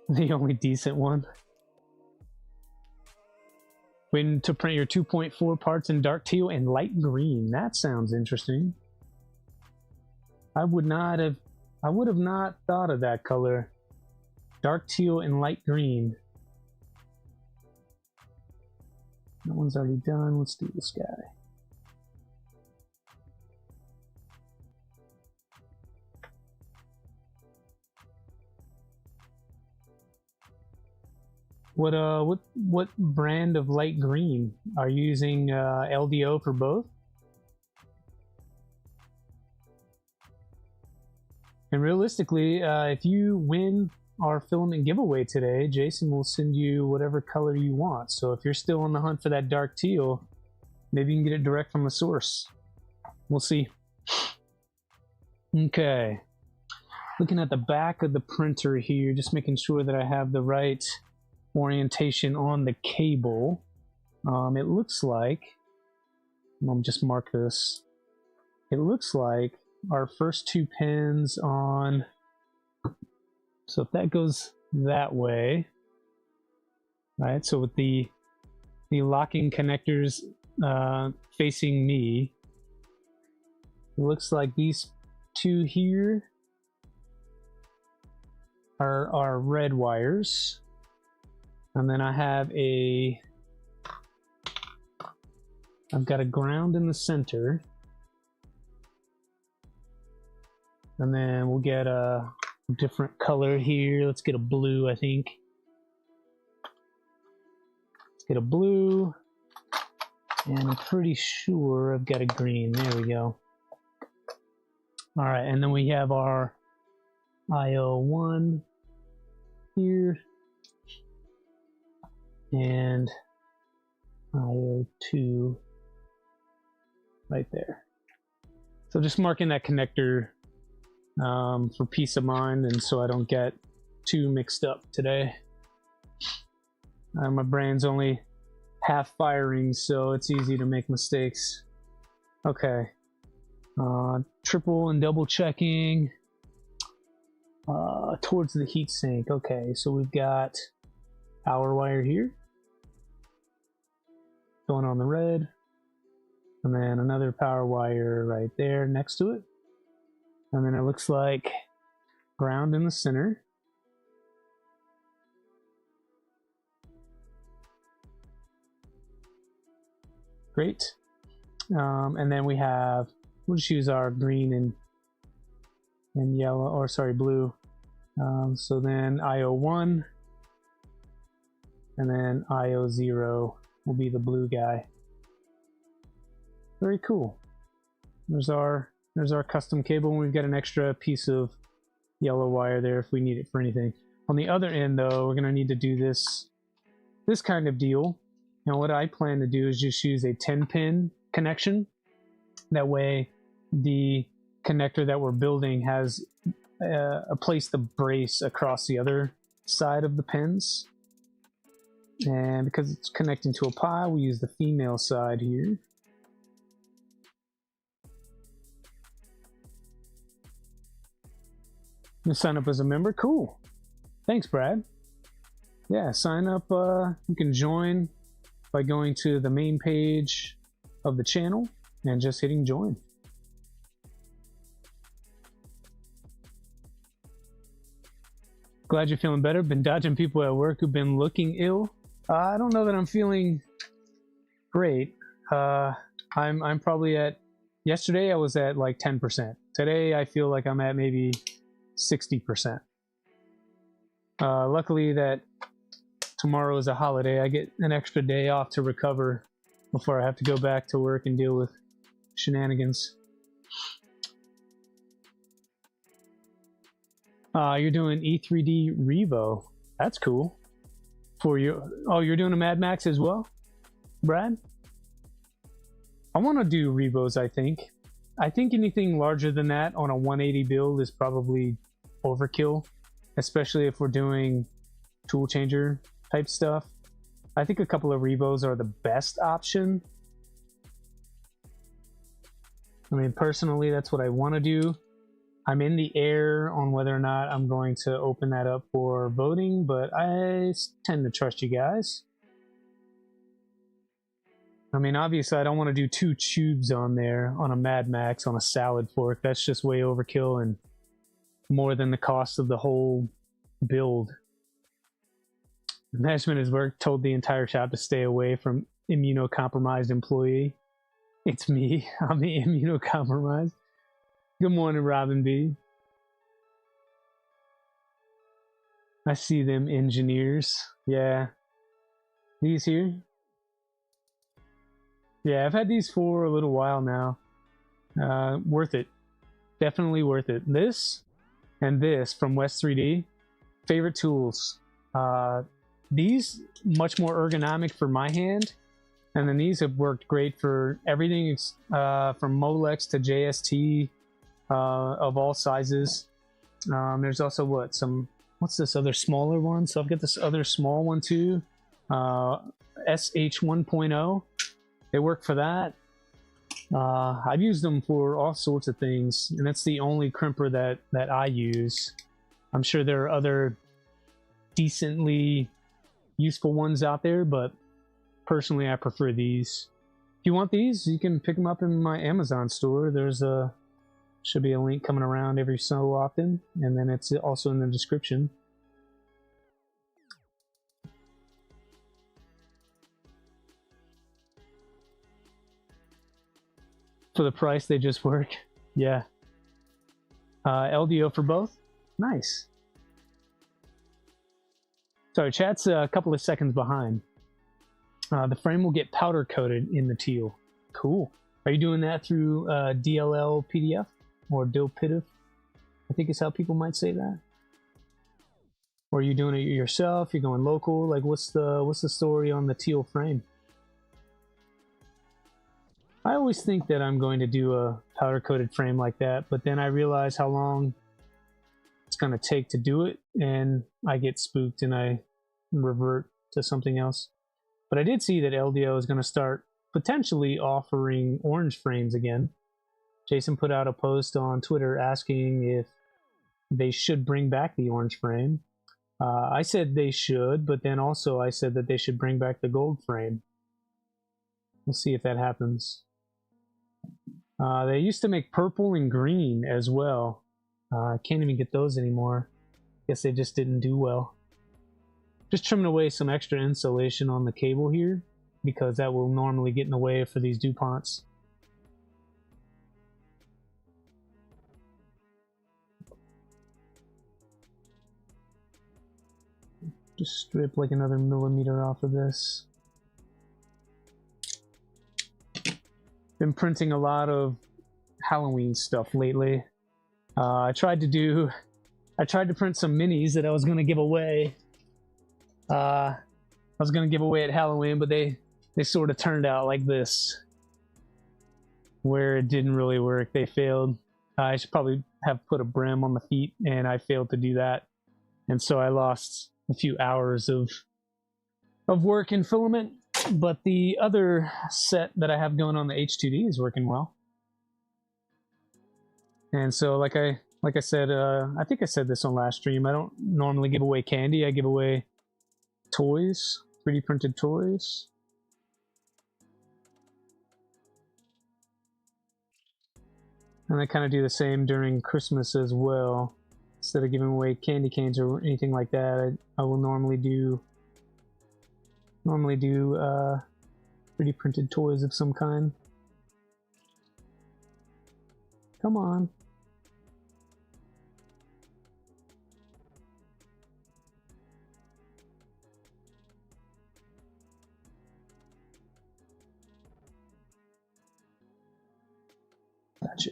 S1: The only decent one. When to print your 2.4 parts in dark teal and light green. That sounds interesting. I would have not thought of that color. Dark teal and light green. That one's already done. Let's do this guy. What brand of light green? Are you using LDO for both? And realistically, if you win our filament giveaway today, Jason will send you whatever color you want. So if you're still on the hunt for that dark teal, maybe you can get it direct from the source. We'll see. Okay. Looking at the back of the printer here, just making sure that I have the right orientation on the cable. It looks like, I'll just mark this. It looks like our first two pins on, so if that goes that way, right? So with the locking connectors facing me, it looks like these two here are red wires. And then I've got a ground in the center. And then we'll get a different color here. Let's get a blue, I think. Let's get a blue. And I'm pretty sure I've got a green. There we go. All right, and then we have our IO1 here. And IO2 right there. So just marking that connector for peace of mind, and so I don't get too mixed up today. My brain's only half firing, so it's easy to make mistakes. Okay. Triple and double checking towards the heatsink. Okay, so we've got power wire here going on the red, and then another power wire right there next to it, and then it looks like ground in the center. Great. And then we have, we'll just use our green and yellow, or sorry, blue. So then IO1, and then IO0 will be the blue guy. Very cool. There's our custom cable, and we've got an extra piece of yellow wire there if we need it for anything. On the other end, though, we're going to need to do this kind of deal. Now, what I plan to do is just use a 10-pin connection. That way, the connector that we're building has a place to brace across the other side of the pins. And because it's connecting to a pi, we use the female side here. You sign up as a member? Cool. Thanks, Brad. Yeah, sign up. You can join by going to the main page of the channel and just hitting join. Glad you're feeling better. Been dodging people at work who've been looking ill. I don't know that I'm feeling great. I'm probably at, yesterday I was at like 10%. Today I feel like I'm at maybe 60%. Luckily that tomorrow is a holiday. I get an extra day off to recover before I have to go back to work and deal with shenanigans. You're doing E3D Revo. That's cool. For you. Oh, you're doing a Mad Max as well, Brad? I want to do Revos, I think. I think anything larger than that on a 180 build is probably overkill, especially if we're doing tool changer type stuff. I think a couple of Revos are the best option. I mean, personally, that's what I want to do. I'm in the air on whether or not I'm going to open that up for voting, but I tend to trust you guys. I mean, obviously, I don't want to do 2 tubes on there on a Mad Max on a salad fork. That's just way overkill and more than the cost of the whole build. Management at work told the entire shop to stay away from immunocompromised employee. It's me. I'm the immunocompromised. Good morning, Robin B. I see them engineers. Yeah. These here? Yeah, I've had these for a little while now. Worth it. Definitely worth it. This and this from West 3D. Favorite tools. These, much more ergonomic for my hand. And then these have worked great for everything from Molex to JST. Of all sizes. There's also what's this other smaller one? So I've got this other small one too. SH 1.0. They work for that. I've used them for all sorts of things, and that's the only crimper that I use. I'm sure there are other decently useful ones out there, but personally I prefer these. If you want these, you can pick them up in my Amazon store. There's should be a link coming around every so often, and then it's also in the description. For the price, they just work. Yeah. LDO for both? Nice. Sorry, chat's a couple of seconds behind. The frame will get powder coated in the teal. Cool. Are you doing that through DLL PDF? Or DOPIDF, I think is how people might say that. Or are you doing it yourself? You're going local? Like, what's the story on the teal frame? I always think that I'm going to do a powder-coated frame like that, but then I realize how long it's going to take to do it, and I get spooked and I revert to something else. But I did see that LDO is going to start potentially offering orange frames again. Jason put out a post on Twitter asking if they should bring back the orange frame. I said they should, but then also I said that they should bring back the gold frame. We'll see if that happens. They used to make purple and green as well. I can't even get those anymore. Guess they just didn't do well. Just trimming away some extra insulation on the cable here, because that will normally get in the way for these DuPonts. Just strip like another millimeter off of this. Been printing a lot of Halloween stuff lately. I tried to print some minis that I was going to give away. I was going to give away at Halloween, but they sort of turned out like this, where it didn't really work. They failed. I should probably have put a brim on the feet, and I failed to do that, and so I lost a few hours of work in filament. But the other set that I have going on the H2D is working well. And so like I said, I think I said this on last stream, I don't normally give away candy. I give away toys, 3D printed toys. And I kind of do the same during Christmas as well. Instead of giving away candy canes or anything like that, I will normally do 3D printed toys of some kind. Come on. Gotcha.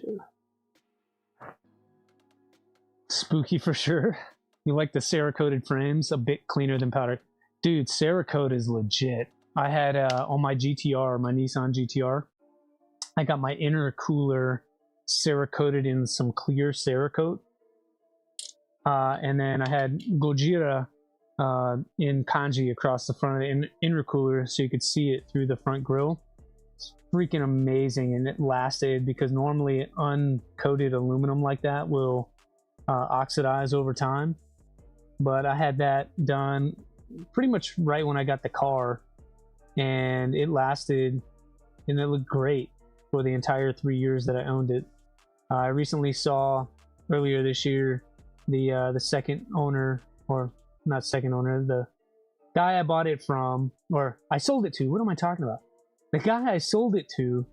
S1: Spooky for sure. You like the Cerakoted frames? A bit cleaner than powder. Dude, Cerakote is legit. I had on my GTR, my Nissan GTR, I got my intercooler Cerakoted in some clear Cerakote. And then I had Gojira in kanji across the front of the intercooler so you could see it through the front grille. It's freaking amazing, and it lasted, because normally uncoated aluminum like that will oxidize over time. But I had that done pretty much right when I got the car, and it lasted, and it looked great for the entire 3 years that I owned it. I recently saw earlier this year the second owner, or not second owner, the guy I bought it from, or I sold it to. What am I talking about? The guy I sold it to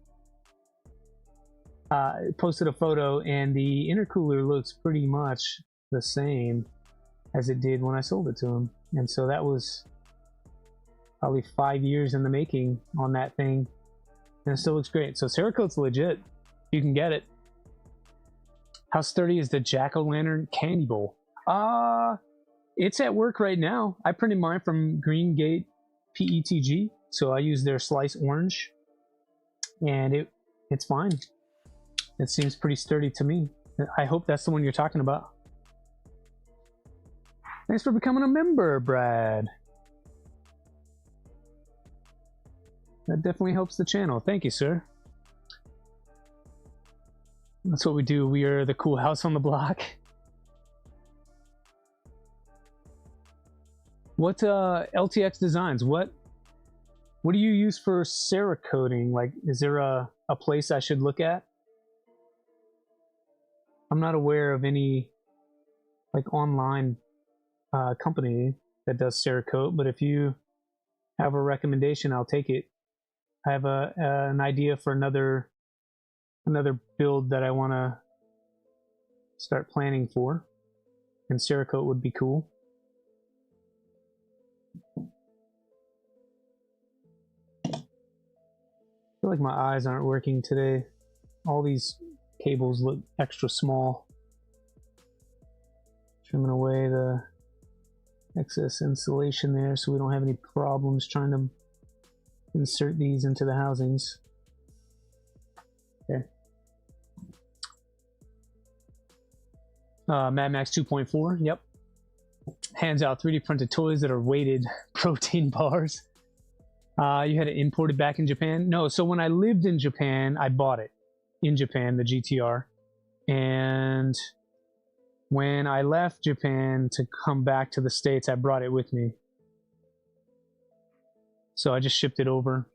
S1: posted a photo, and the intercooler looks pretty much the same as it did when I sold it to him. And so that was probably 5 years in the making on that thing, and it still looks great. So Cerakote's legit. You can get it. How sturdy is the jack-o'-lantern candy bowl? It's at work right now. I printed mine from Green Gate PETG, so I use their slice orange, and it's fine. It seems pretty sturdy to me. I hope that's the one you're talking about. Thanks for becoming a member, Brad. That definitely helps the channel. Thank you, sir. That's what we do. We are the cool house on the block. What LTX Designs? What do you use for Cerakoting? Like, is there a place I should look at? I'm not aware of any like online company that does Cerakote, but if you have a recommendation, I'll take it. I have an idea for another build that I want to start planning for, and Cerakote would be cool. I feel like my eyes aren't working today. All these cables look extra small. Trimming away the excess insulation there so we don't have any problems trying to insert these into the housings. Okay. Mad Max 2.4, yep. hands out 3D printed toys that are weighted protein bars. You had it imported back in Japan? No, so when I lived in Japan, I bought it in Japan, the GTR. And when I left Japan to come back to the States, I brought it with me. So I just shipped it over.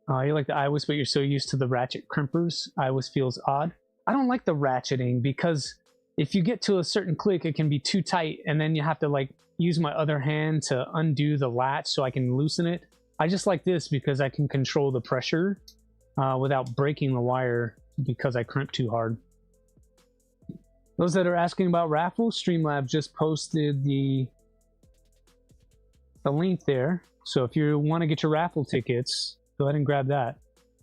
S1: You like the iWis, but you're so used to the ratchet crimpers. iWis feels odd. I don't like the ratcheting because if you get to a certain click, it can be too tight, and then you have to like use my other hand to undo the latch so I can loosen it. I just like this because I can control the pressure without breaking the wire because I crimp too hard. Those that are asking about raffle, Streamlabs just posted the link there. So if you want to get your raffle tickets, go ahead and grab that.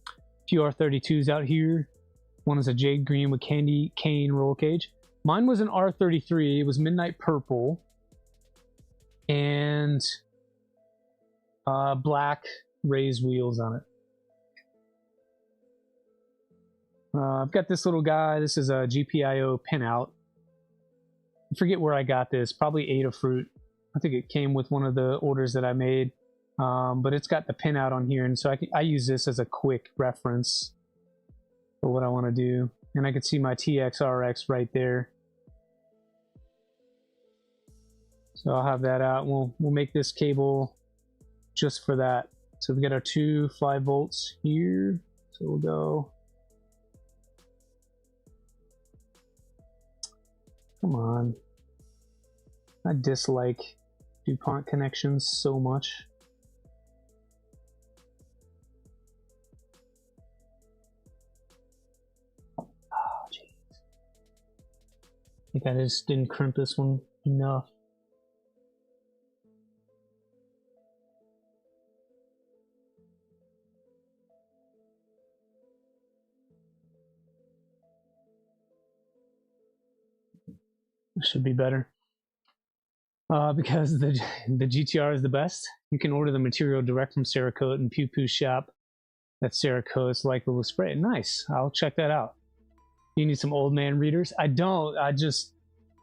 S1: A few R32s out here. One is a jade green with candy cane roll cage. Mine was an R33. It was midnight purple. And black raised wheels on it. I've got this little guy. This is a GPIO pinout. I forget where I got this. Probably Adafruit. I think it came with one of the orders that I made. But it's got the pinout on here, and so I use this as a quick reference for what I want to do. And I can see my TXRX right there. So I'll have that out. We'll make this cable just for that. So we got our 2 5 volts here. So we'll go. Come on. I dislike DuPont connections so much. Oh, jeez. I think I just didn't crimp this one enough. Should be better. Because the GTR is the best. You can order the material direct from Cerakote and Pew Pew shop. That's Cerakote's likely to spray. Nice. I'll check that out. You need some old man readers? I don't.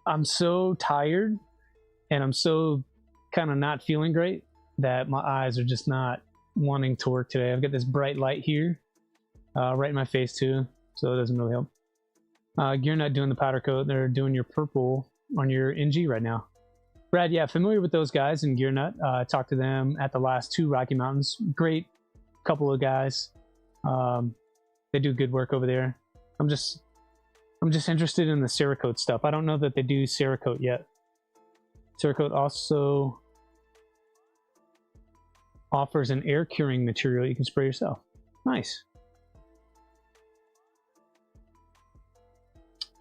S1: I'm so tired and I'm so kind of not feeling great that my eyes are just not wanting to work today. I've got this bright light here right in my face too, so it doesn't really help. You're not doing the powder coat. They're doing your purple on your NG right now. Brad, yeah, familiar with those guys in Gear Nut. I talked to them at the last 2 Rocky Mountains. Great couple of guys. They do good work over there. I'm just interested in the Cerakote stuff. I don't know that they do Cerakote yet. Cerakote also offers an air curing material you can spray yourself. Nice.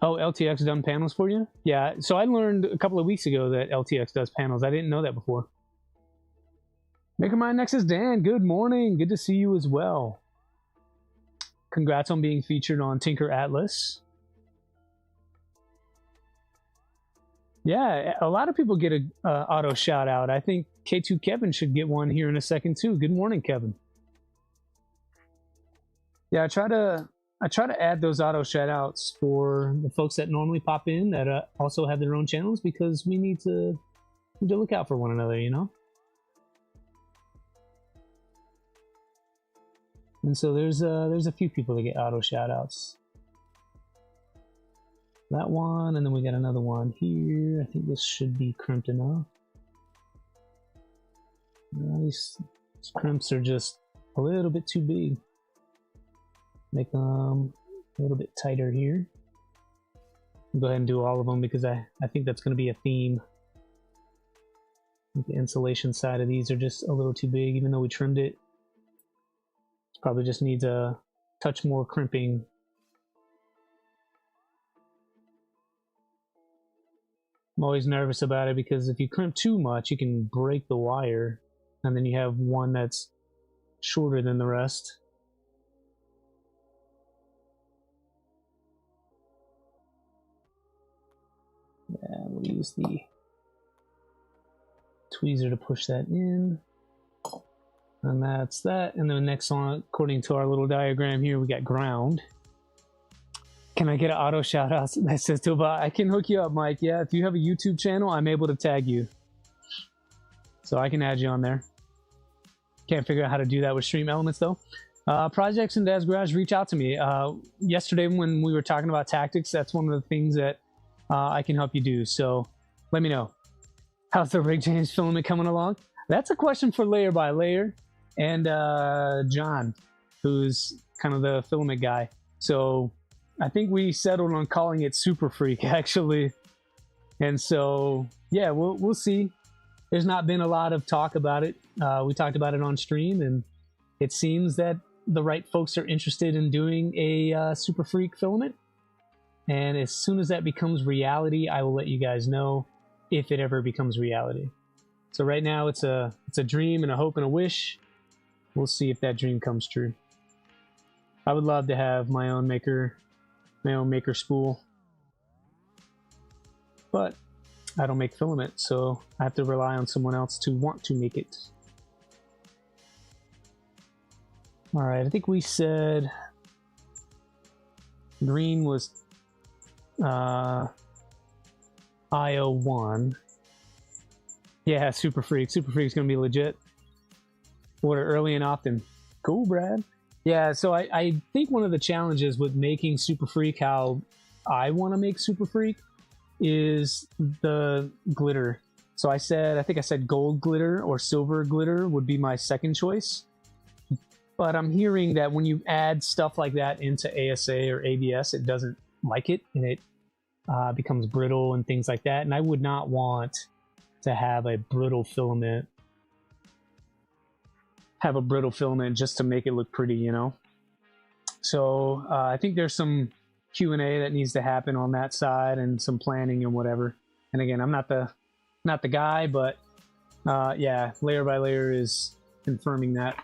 S1: Oh, LTX done panels for you? Yeah, so I learned a couple of weeks ago that LTX does panels. I didn't know that before. Makermind Nexus Dan, good morning. Good to see you as well. Congrats on being featured on Tinker Atlas. Yeah, a lot of people get a auto shout out. I think K2 Kevin should get one here in a second too. Good morning, Kevin. Yeah, I try to add those auto shout outs for the folks that normally pop in that also have their own channels, because we need to look out for one another, you know? And so there's a few people that get auto shout outs. That one, and then we got another one here. I think this should be crimped enough. These crimps are just a little bit too big. Make them a little bit tighter here. I'll go ahead and do all of them because I think that's going to be a theme. The insulation side of these are just a little too big, even though we trimmed it. Probably just needs a touch more crimping. I'm always nervous about it because if you crimp too much, you can break the wire, and then you have one that's shorter than the rest. Yeah, we'll use the tweezer to push that in. And that's that. And then the next one, according to our little diagram here, we got ground. Can I get an auto shout out that says to I can hook you up, Mike. Yeah, if you have a YouTube channel, I'm able to tag you. So I can add you on there. Can't figure out how to do that with Stream Elements though. Projects in Dad's Garage, reach out to me. Yesterday when we were talking about tactics, that's one of the things that I can help you do. So let me know. How's the rig change filament coming along? That's a question for Layer by Layer and John, who's kind of the filament guy. So I think we settled on calling it Super Freak actually. And so yeah, we'll see. There's not been a lot of talk about it. We talked about it on stream, and it seems that the right folks are interested in doing a Super Freak filament. And as soon as that becomes reality, I will let you guys know if it ever becomes reality. So right now it's a dream and a hope and a wish. We'll see if that dream comes true. I would love to have my own maker spool, but I don't make filament, so I have to rely on someone else to want to make it. All right, I think we said green was IO1. Yeah, Super Freak. Super Freak's gonna be legit. Order early and often. Cool, Brad. Yeah, so I think one of the challenges with making Super Freak how I want to make Super Freak is the glitter. So I think I said gold glitter or silver glitter would be my second choice. But I'm hearing that when you add stuff like that into ASA or ABS, it doesn't like it, and it becomes brittle and things like that. And I would not want to have a brittle filament. Just to make it look pretty, you know. So I think there's some Q&A that needs to happen on that side, and some planning and whatever. And again, I'm not the guy, but yeah, Layer by Layer is confirming that.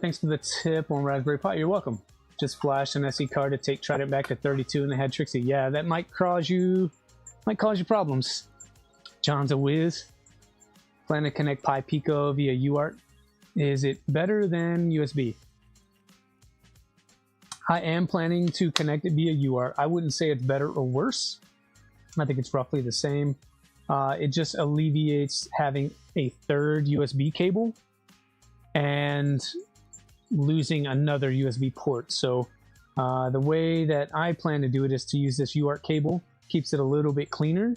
S1: Thanks for the tip on Raspberry Pi. You're welcome. Just flashed an SD card to tried it back to 32 and it had Trixie. Yeah, that might cause you problems. John's a whiz. Plan to connect Pi Pico via UART. Is it better than USB? I am planning to connect it via UART. I wouldn't say it's better or worse. I think it's roughly the same. It just alleviates having a third USB cable and losing another USB port. So the way that I plan to do it is to use this UART cable. Keeps it a little bit cleaner.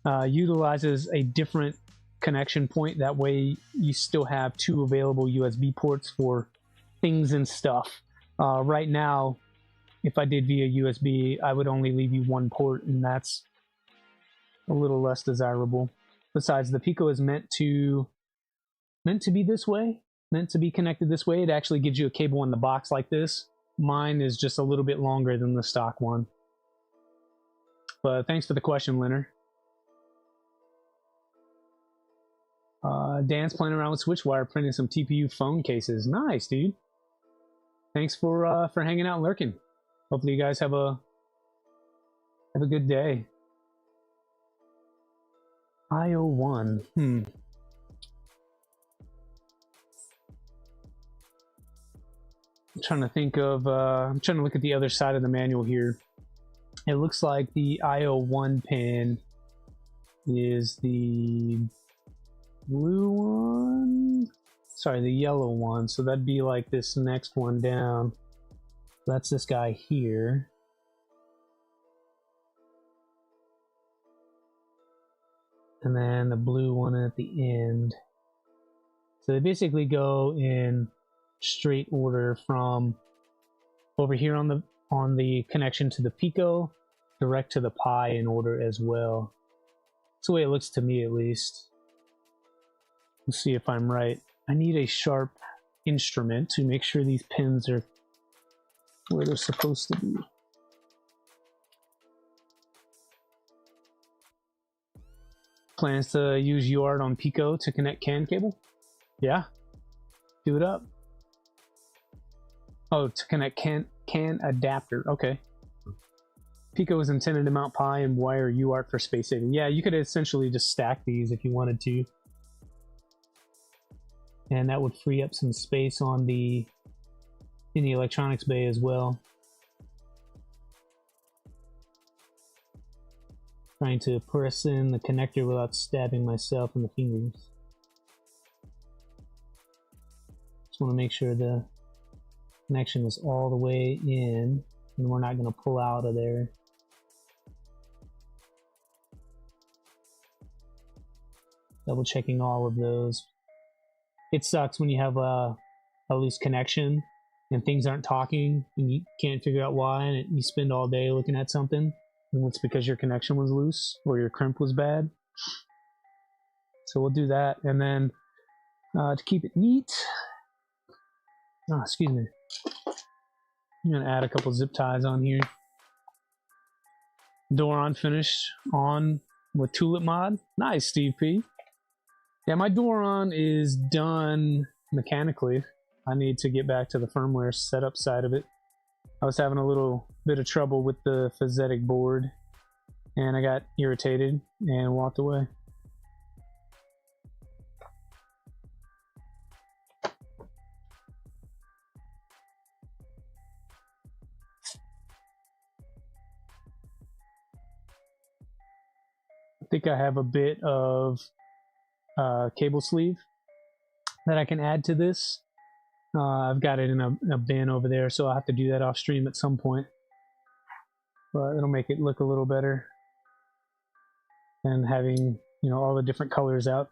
S1: Utilizes a different connection point. That way you still have two available USB ports for things and stuff. Right now, if I did via USB, I would only leave you one port, and that's a little less desirable. Besides, the Pico is meant to be this way, meant to be connected this way. It actually gives you a cable in the box like this. Mine is just a little bit longer than the stock one. But thanks for the question, Leonard. Dan's playing around with SwitchWire, printing some TPU phone cases. Nice, dude. Thanks for hanging out and lurking. Hopefully you guys have a good day. IO1. I'm trying to think of I'm trying to look at the other side of the manual here. It looks like the IO1 pin is the blue one. Sorry, the yellow one. So that'd be like this next one down. That's this guy here. And then the blue one at the end. So they basically go in straight order from over here on the connection to the Pico, direct to the Pi in order as well. That's the way it looks to me, at least. Let's see if I'm right. I need a sharp instrument to make sure these pins are where they're supposed to be. Plans to use UART on Pico to connect CAN cable? Yeah. Do it up. Oh, to connect CAN adapter. Okay. Pico is intended to mount Pi and wire UART for space saving. Yeah, you could essentially just stack these if you wanted to. And that would free up some space on the in the electronics bay as well. Trying to press in the connector without stabbing myself in the fingers. Just want to make sure the connection is all the way in and we're not going to pull out of there. Double checking all of those. It sucks when you have a loose connection and things aren't talking and you can't figure out why, and you spend all day looking at something and it's because your connection was loose or your crimp was bad. So we'll do that, and then to keep it neat, excuse me, I'm gonna add a couple zip ties on here. Voron finished on with tulip mod. Nice, Steve P. Yeah, my Voron is done mechanically. I need to get back to the firmware setup side of it. I was having a little bit of trouble with the phasetic board and I got irritated and walked away. I think I have a bit of cable sleeve that I can add to this. I've got it in a bin over there, so I'll have to do that off stream at some point, but it'll make it look a little better and having, you know, all the different colors out,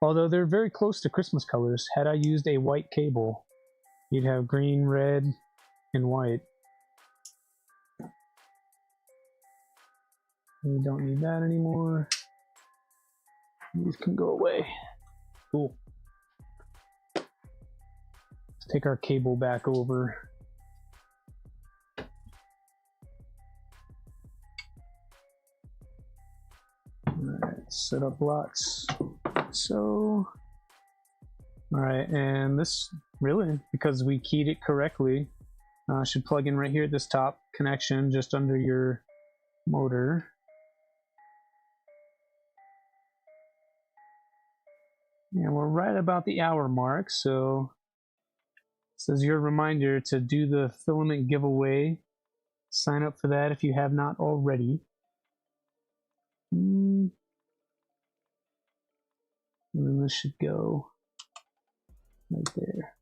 S1: although they're very close to Christmas colors. Had I used a white cable, you'd have green, red, and white. We don't need that anymore. These can go away. Cool. Let's take our cable back over. Alright, set up blocks. So, alright, and this really, because we keyed it correctly, should plug in right here at this top connection just under your motor. And we're right about the hour mark, so this is your reminder to do the filament giveaway. Sign up for that if you have not already. And then this should go right there.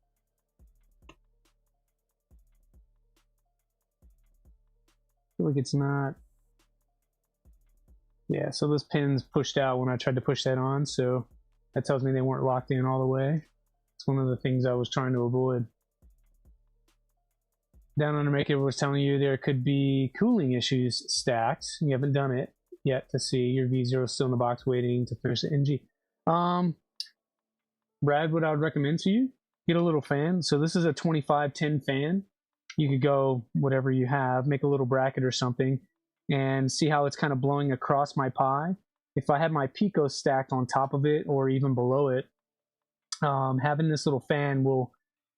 S1: I feel like it's not. Yeah, so this pin's pushed out when I tried to push that on, so that tells me they weren't locked in all the way. It's one of the things I was trying to avoid. Down under Maker was telling you there could be cooling issues stacked. You haven't done it yet to see. Your V0 is still in the box waiting to finish the NG. Brad, what I would recommend to you, get a little fan. So this is a 2510 fan. You could go whatever you have, make a little bracket or something, and see how it's kind of blowing across my Pi. If I had my Pico stacked on top of it or even below it, having this little fan will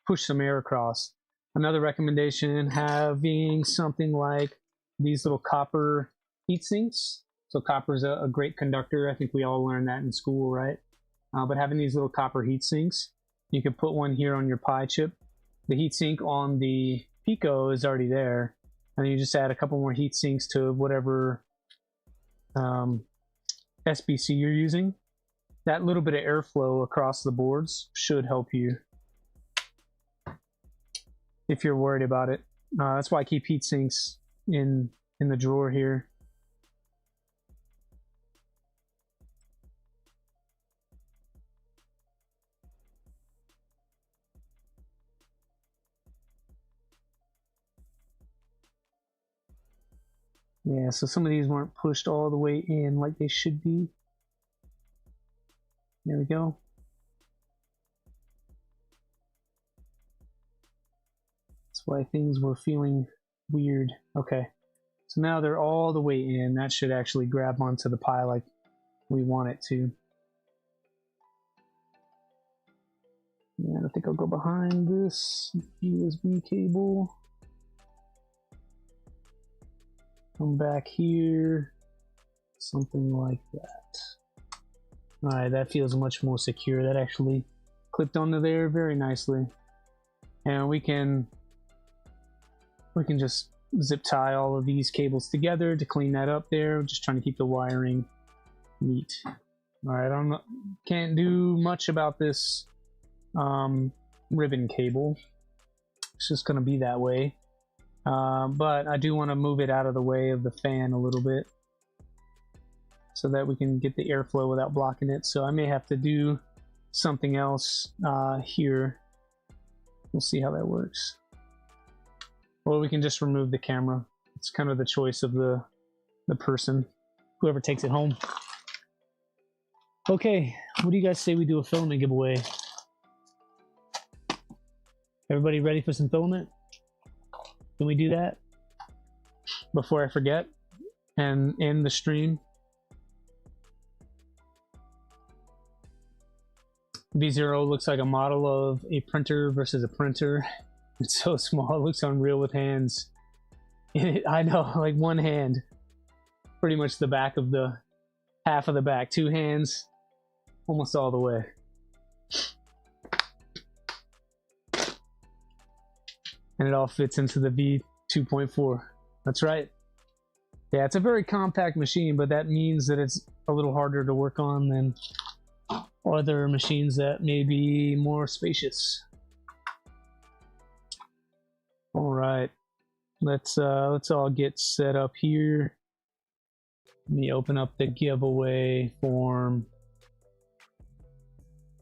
S1: push some air across. Another recommendation, having something like these little copper heat sinks. So copper is a great conductor. I think we all learned that in school, right? But having these little copper heat sinks, you can put one here on your Pi chip. The heat sink on the Pico is already there. And you just add a couple more heat sinks to whatever SBC you're using. That little bit of airflow across the boards should help you if you're worried about it. That's why I keep heat sinks in the drawer here. Yeah, so some of these weren't pushed all the way in like they should be. There we go. That's why things were feeling weird. Okay, so now they're all the way in. That should actually grab onto the Pi like we want it to. And I think I'll go behind this USB cable. Come back here, something like that. All right, that feels much more secure. That actually clipped onto there very nicely. And we can We can just zip tie all of these cables together to clean that up there. Just trying to keep the wiring neat. All right, can't do much about this ribbon cable. It's just going to be that way. But I do want to move it out of the way of the fan a little bit so that we can get the airflow without blocking it. So I may have to do something else here. We'll see how that works. Or we can just remove the camera. It's kind of the choice of the person, whoever takes it home. Okay, what do you guys say we do a filament giveaway? Everybody ready for some filament? Can we do that before I forget and end the stream? V0 looks like a model of a printer versus a printer. It's so small, it looks unreal with hands. I know, like one hand. Pretty much the back of the, half of the back. Two hands, almost all the way. And it all fits into the V2.4. That's right. Yeah, it's a very compact machine, but that means that it's a little harder to work on than other machines that may be more spacious. All right, let's all get set up here. Let me open up the giveaway form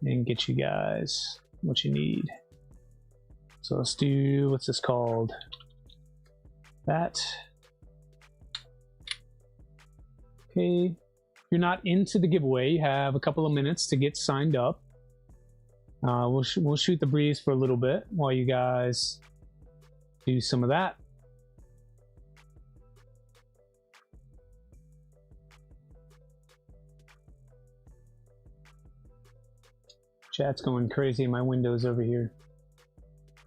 S1: and get you guys what you need. So let's do, what's this called? That. Okay, if you're not into the giveaway, you have a couple of minutes to get signed up. We'll shoot the breeze for a little bit while you guys do some of that. Chat's going crazy in my windows over here.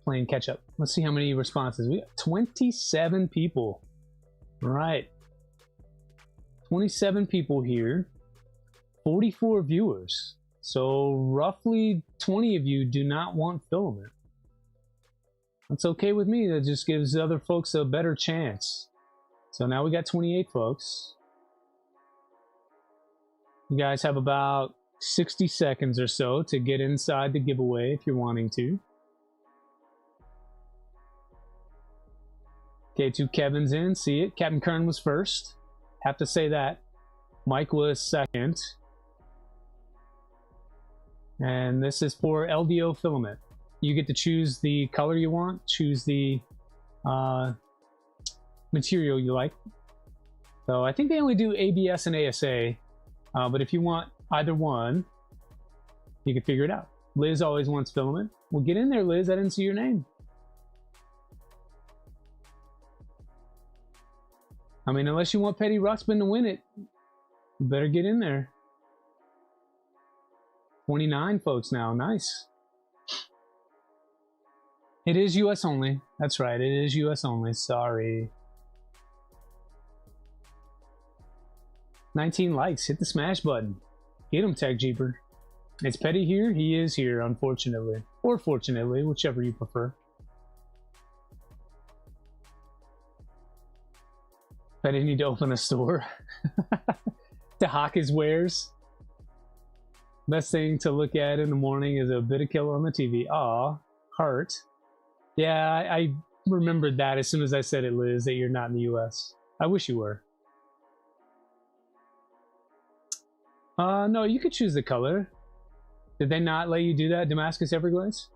S1: Playing catch up. Let's see how many responses. We got 27 people. All right. 27 people here. 44 viewers. So roughly 20 of you do not want filament. That's okay with me. That just gives other folks a better chance. So now we got 28 folks. You guys have about 60 seconds or so to get inside the giveaway if you're wanting to. Okay, two Kevins in, see it. Captain Kern was first. Have to say that. Mike was second. And this is for LDO filament. You get to choose the color you want, choose the material you like. So I think they only do ABS and ASA, but if you want either one, you can figure it out. Liz always wants filament. Well, get in there, Liz. I didn't see your name. I mean, unless you want Petty Ruxpin to win it, you better get in there. 29 folks now. Nice. It is US only. That's right. It is US only. Sorry. 19 likes. Hit the smash button. Get him, Tech Jeeper. Is Petty here? He is here, unfortunately. Or fortunately, whichever you prefer. Petty need to open a store to hawk his wares. Best thing to look at in the morning is a bit of killer on the TV. Aw, heart. Yeah, I remembered that as soon as I said it, Liz, that you're not in the US. I wish you were. No, you could choose the color. Did they not let you do that, Damascus Everglades?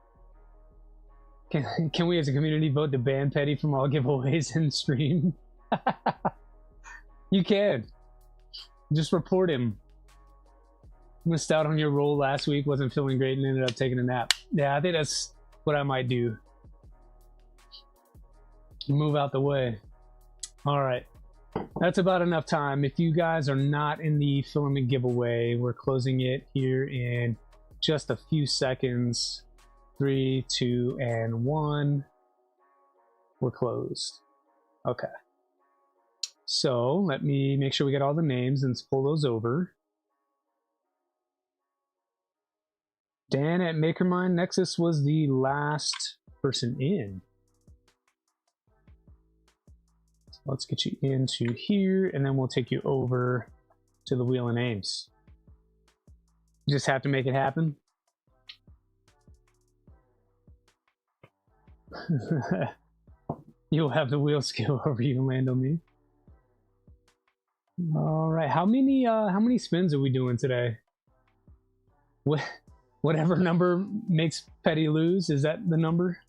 S1: Can we as a community vote to ban Petty from all giveaways in stream? You can. Just report him. Missed out on your role last week, wasn't feeling great, and ended up taking a nap. Yeah, I think that's what I might do. Move out the way. All right. That's about enough time. If you guys are not in the filament giveaway, we're closing it here in just a few seconds. 3, 2, and 1. We're closed. Okay. So let me make sure we get all the names and pull those over. Dan at Makermind Nexus was the last person in. Let's get you into here, and then we'll take you over to the wheel and aims. You just have to make it happen. You'll have the wheel skill over you land on me. All right, how many spins are we doing today? Whatever number makes Petty lose, is that the number?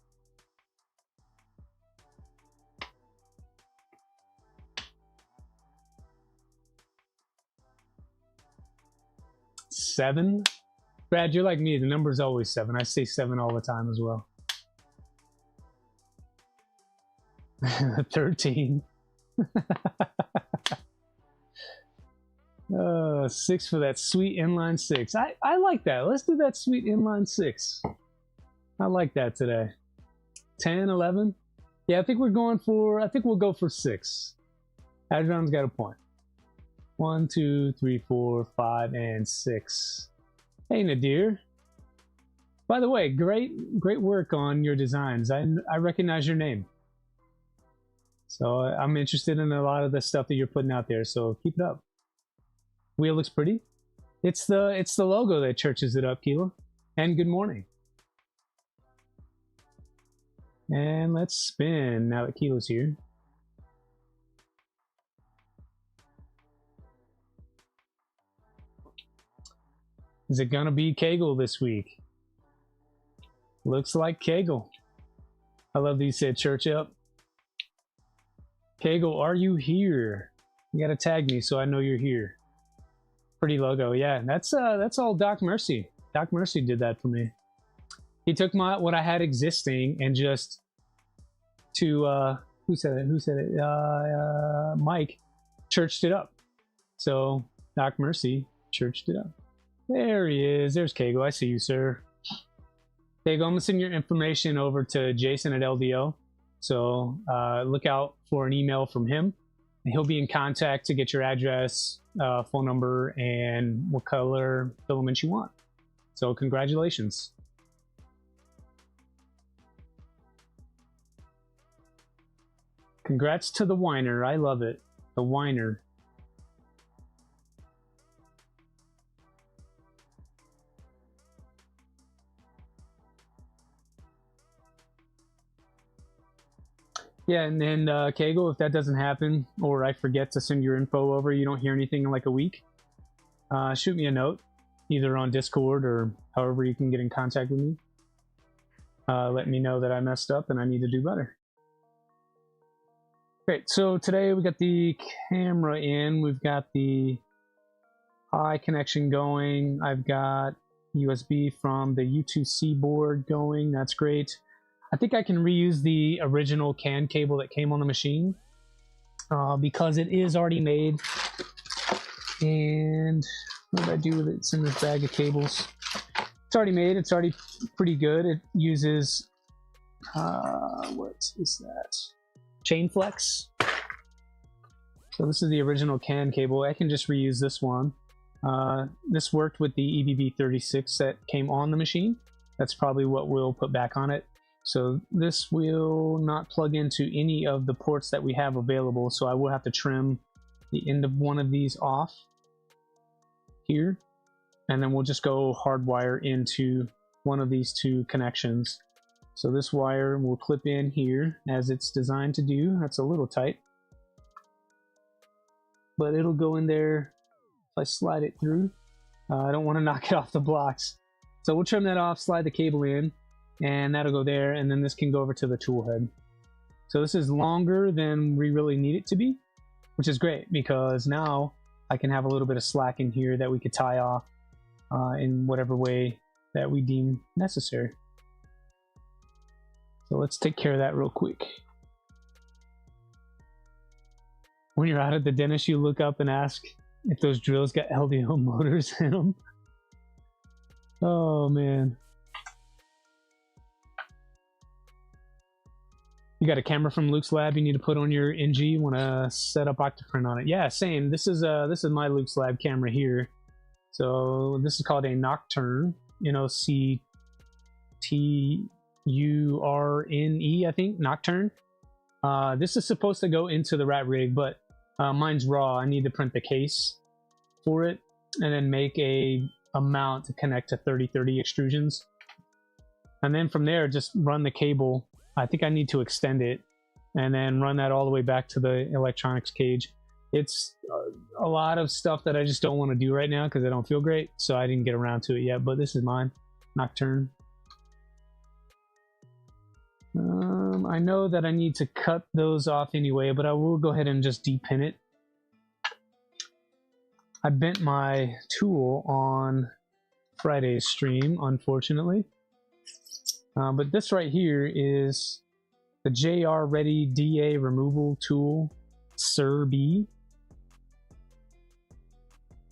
S1: Seven? Brad, you're like me. The number's always 7. I say 7 all the time as well. 13. 6 for that sweet inline 6. I like that. Let's do that sweet inline 6. I like that today. 10, 11. Yeah, I think we're going for, I think we'll go for 6. Adron's got a point. 1, 2, 3, 4, 5, and 6. Hey, Nadir. By the way, great work on your designs. I recognize your name. So I'm interested in a lot of the stuff that you're putting out there. So keep it up. Wheel looks pretty. It's the logo that churches it up, Keela. And good morning. And let's spin now that Keela's here. Is it gonna be Kegel this week? Looks like Kegel. I love these said church up. Kegel, are you here? You gotta tag me so I know you're here. Pretty logo, yeah. That's all Doc Mercy. Doc Mercy did that for me. He took what I had existing and just to who said it? Mike churched it up. So Doc Mercy churched it up. There he is. There's Kegel. I see you, sir. Kegel, I'm gonna send your information over to Jason at LDO. So look out for an email from him. And he'll be in contact to get your address, phone number, and what color filament you want. So congratulations. Congrats to the whiner. I love it. The whiner. Yeah, and then Kegel, if that doesn't happen, or I forget to send your info over, you don't hear anything in like a week, shoot me a note, either on Discord or however you can get in contact with me. Let me know that I messed up and I need to do better. Great, so today we got the camera in, we've got the eye connection going, I've got USB from the U2C board going, that's great. I think I can reuse the original CAN cable that came on the machine because it is already made. And what did I do with it? It's in this bag of cables. It's already made. It's already pretty good. It uses, what is that? Chain flex. So this is the original CAN cable. I can just reuse this one. This worked with the EBB36 that came on the machine. That's probably what we'll put back on it. So this will not plug into any of the ports that we have available, so I will have to trim the end of one of these off here, and then we'll just go hardwire into one of these two connections. So this wire will clip in here as it's designed to do. That's a little tight, but it'll go in there if I slide it through. I don't want to knock it off the blocks. So we'll trim that off, slide the cable in, and that'll go there, and then this can go over to the tool head. So this is longer than we really need it to be, which is great because now I can have a little bit of slack in here that we could tie off in whatever way that we deem necessary. So let's take care of that real quick. When you're out at the dentist, you look up and ask if those drills got LDO motors in them. Oh man. You got a camera from Luke's lab you need to put on your NG. You want to set up Octoprint on it? Yeah, same. This is my Luke's lab camera here. So this is called a Nocturne. NOCTURNE, I think. Nocturne. This is supposed to go into the rat rig, but mine's raw. I need to print the case for it and then make a mount to connect to 3030 extrusions. And then from there, just run the cable. I think I need to extend it and then run that all the way back to the electronics cage. It's a lot of stuff that I just don't want to do right now because I don't feel great, so I didn't get around to it yet, but this is mine. Nocturne. I know that I need to cut those off anyway, but I will go ahead and just depin it. I bent my tool on Friday's stream, unfortunately. But this right here is the JR Ready DA Removal Tool, Sir B.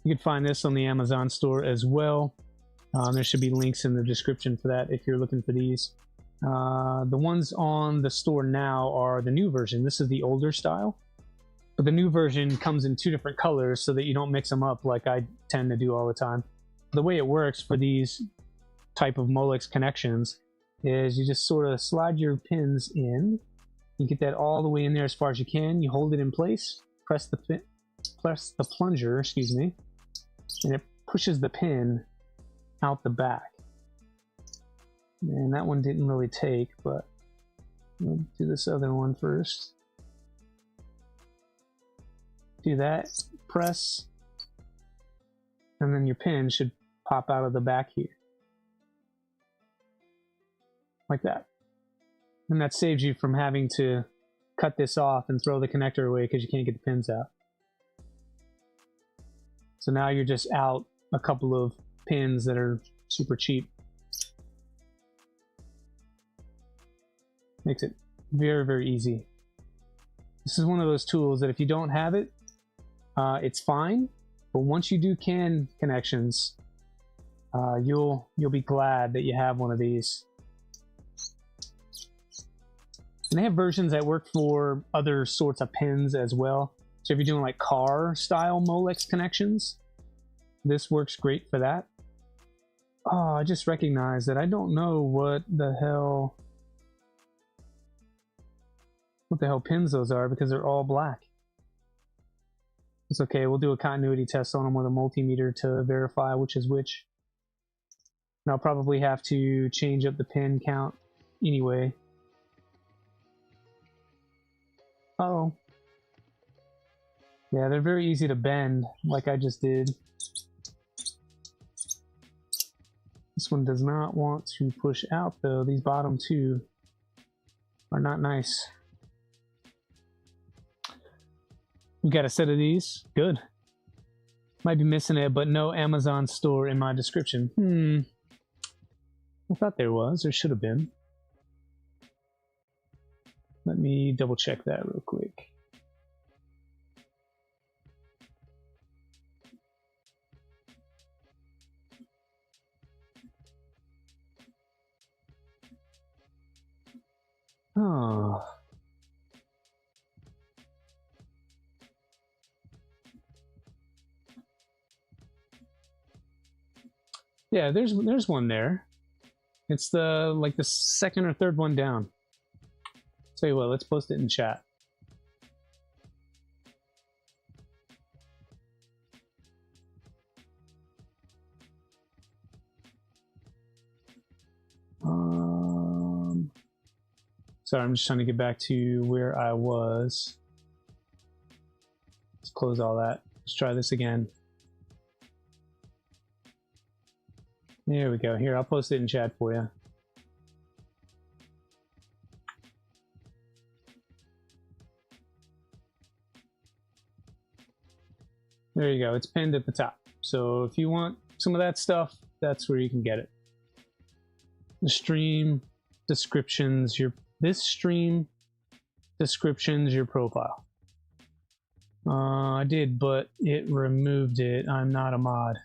S1: You can find this on the Amazon store as well. There should be links in the description for that if you're looking for these. The ones on the store now are the new version. This is the older style. But the new version comes in 2 different colors so that you don't mix them up like I tend to do all the time. The way it works for these type of Molex connections is you just sort of slide your pins in. You get that all the way in there as far as you can. You hold it in place, press the plunger, excuse me, and it pushes the pin out the back. And that one didn't really take, but we'll do this other one first. Do that, press, and then your pin should pop out of the back here. Like that. And that saves you from having to cut this off and throw the connector away because you can't get the pins out. So now you're just out a couple of pins that are super cheap. Makes it very, very easy. This is one of those tools that if you don't have it, it's fine. But once you do CAN connections, you'll be glad that you have one of these. And they have versions that work for other sorts of pins as well. So if you're doing like car style Molex connections, this works great for that. Oh, I just recognized that I don't know what the hell pins those are because they're all black. It's okay, we'll do a continuity test on them with a multimeter to verify which is which. And I'll probably have to change up the pin count anyway. Uh-oh. Yeah, they're very easy to bend, like I just did. This one does not want to push out, though. These bottom 2 are not nice. We got a set of these. Good. Might be missing it, but no Amazon store in my description. I thought there was. There should have been. Let me double check that real quick. Oh. Yeah, there's one there. It's the like the second or third one down. Tell you what, let's post it in chat. Sorry, I'm just trying to get back to where I was. Let's close all that. Let's try this again. There we go. Here, I'll post it in chat for you. There you go. It's pinned at the top. So if you want some of that stuff, that's where you can get it. The stream descriptions, this stream descriptions, your profile. I did, but it removed it. I'm not a mod.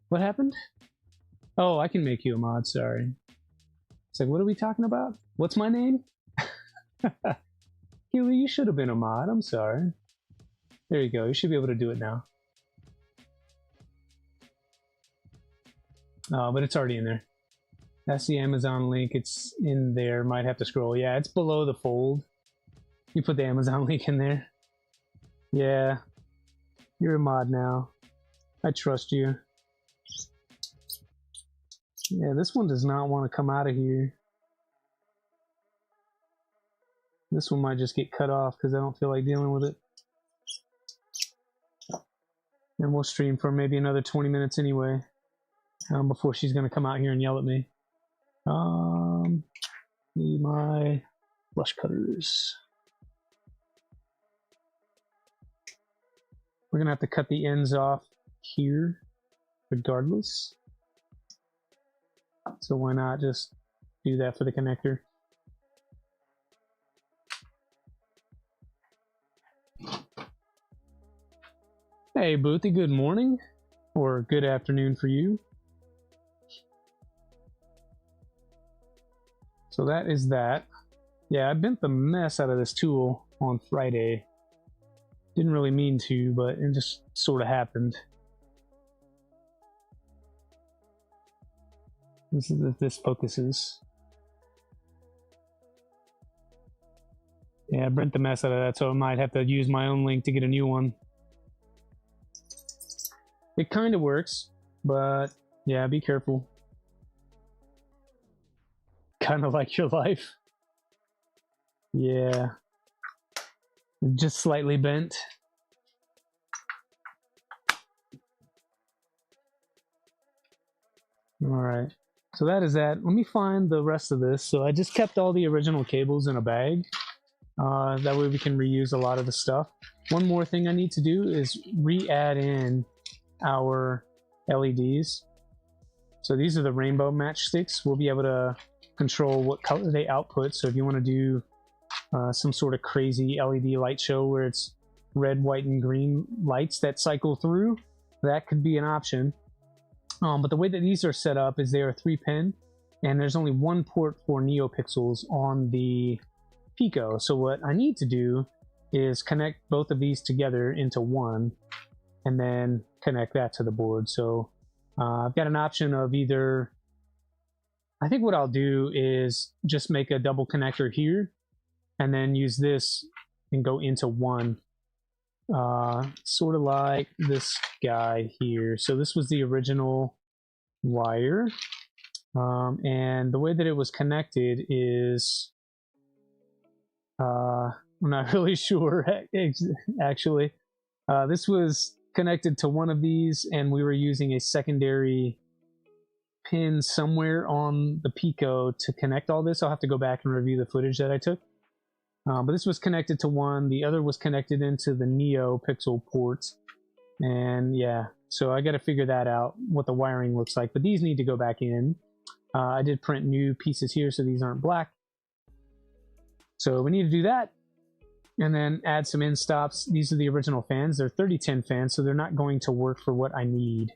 S1: What happened? Oh, I can make you a mod, sorry. It's like, what are we talking about? What's my name? Huey, you should have been a mod. I'm sorry. There you go. You should be able to do it now. Oh, but it's already in there. That's the Amazon link. It's in there. Might have to scroll. Yeah, it's below the fold. You put the Amazon link in there. Yeah. You're a mod now. I trust you. Yeah, this one does not want to come out of here. This one might just get cut off because I don't feel like dealing with it. And we'll stream for maybe another 20 minutes anyway. Before she's going to come out here and yell at me. Need my brush cutters. We're going to have to cut the ends off here regardless. So why not just do that for the connector? Hey Boothie, good morning or good afternoon for you. So that is that. Yeah, I bent the mess out of this tool on Friday. Didn't really mean to, but it just sort of happened. This is if this focuses. Yeah, I bent the mess out of that, so I might have to use my own link to get a new one. It kind of works, but yeah, be careful. Kind of like your life. Yeah. Just slightly bent. Alright. So that is that. Let me find the rest of this. So I just kept all the original cables in a bag. That way we can reuse a lot of the stuff. One more thing I need to do is re-add in our LEDs. So these are the rainbow matchsticks. We'll be able to control what color they output. So if you want to do some sort of crazy LED light show where it's red, white, and green lights that cycle through, that could be an option. But the way that these are set up is they are 3-pin, and there's only one port for NeoPixels on the Pico. So what I need to do is connect both of these together into one, and then connect that to the board. So I've got an option of either, I think what I'll do is just make a double connector here, and then use this and go into one. Sort of like this guy here. So this was the original wire. And the way that it was connected is, I'm not really sure actually. This was connected to one of these, and we were using a secondary pin somewhere on the Pico to connect all this. I'll have to go back and review the footage that I took. But this was connected to one, the other was connected into the NeoPixel ports. And yeah, so I got to figure that out, what the wiring looks like. But these need to go back in. I did print new pieces here, so these aren't black. So we need to do that. And then add some end stops. These are the original fans. They're 3010 fans, so they're not going to work for what I need.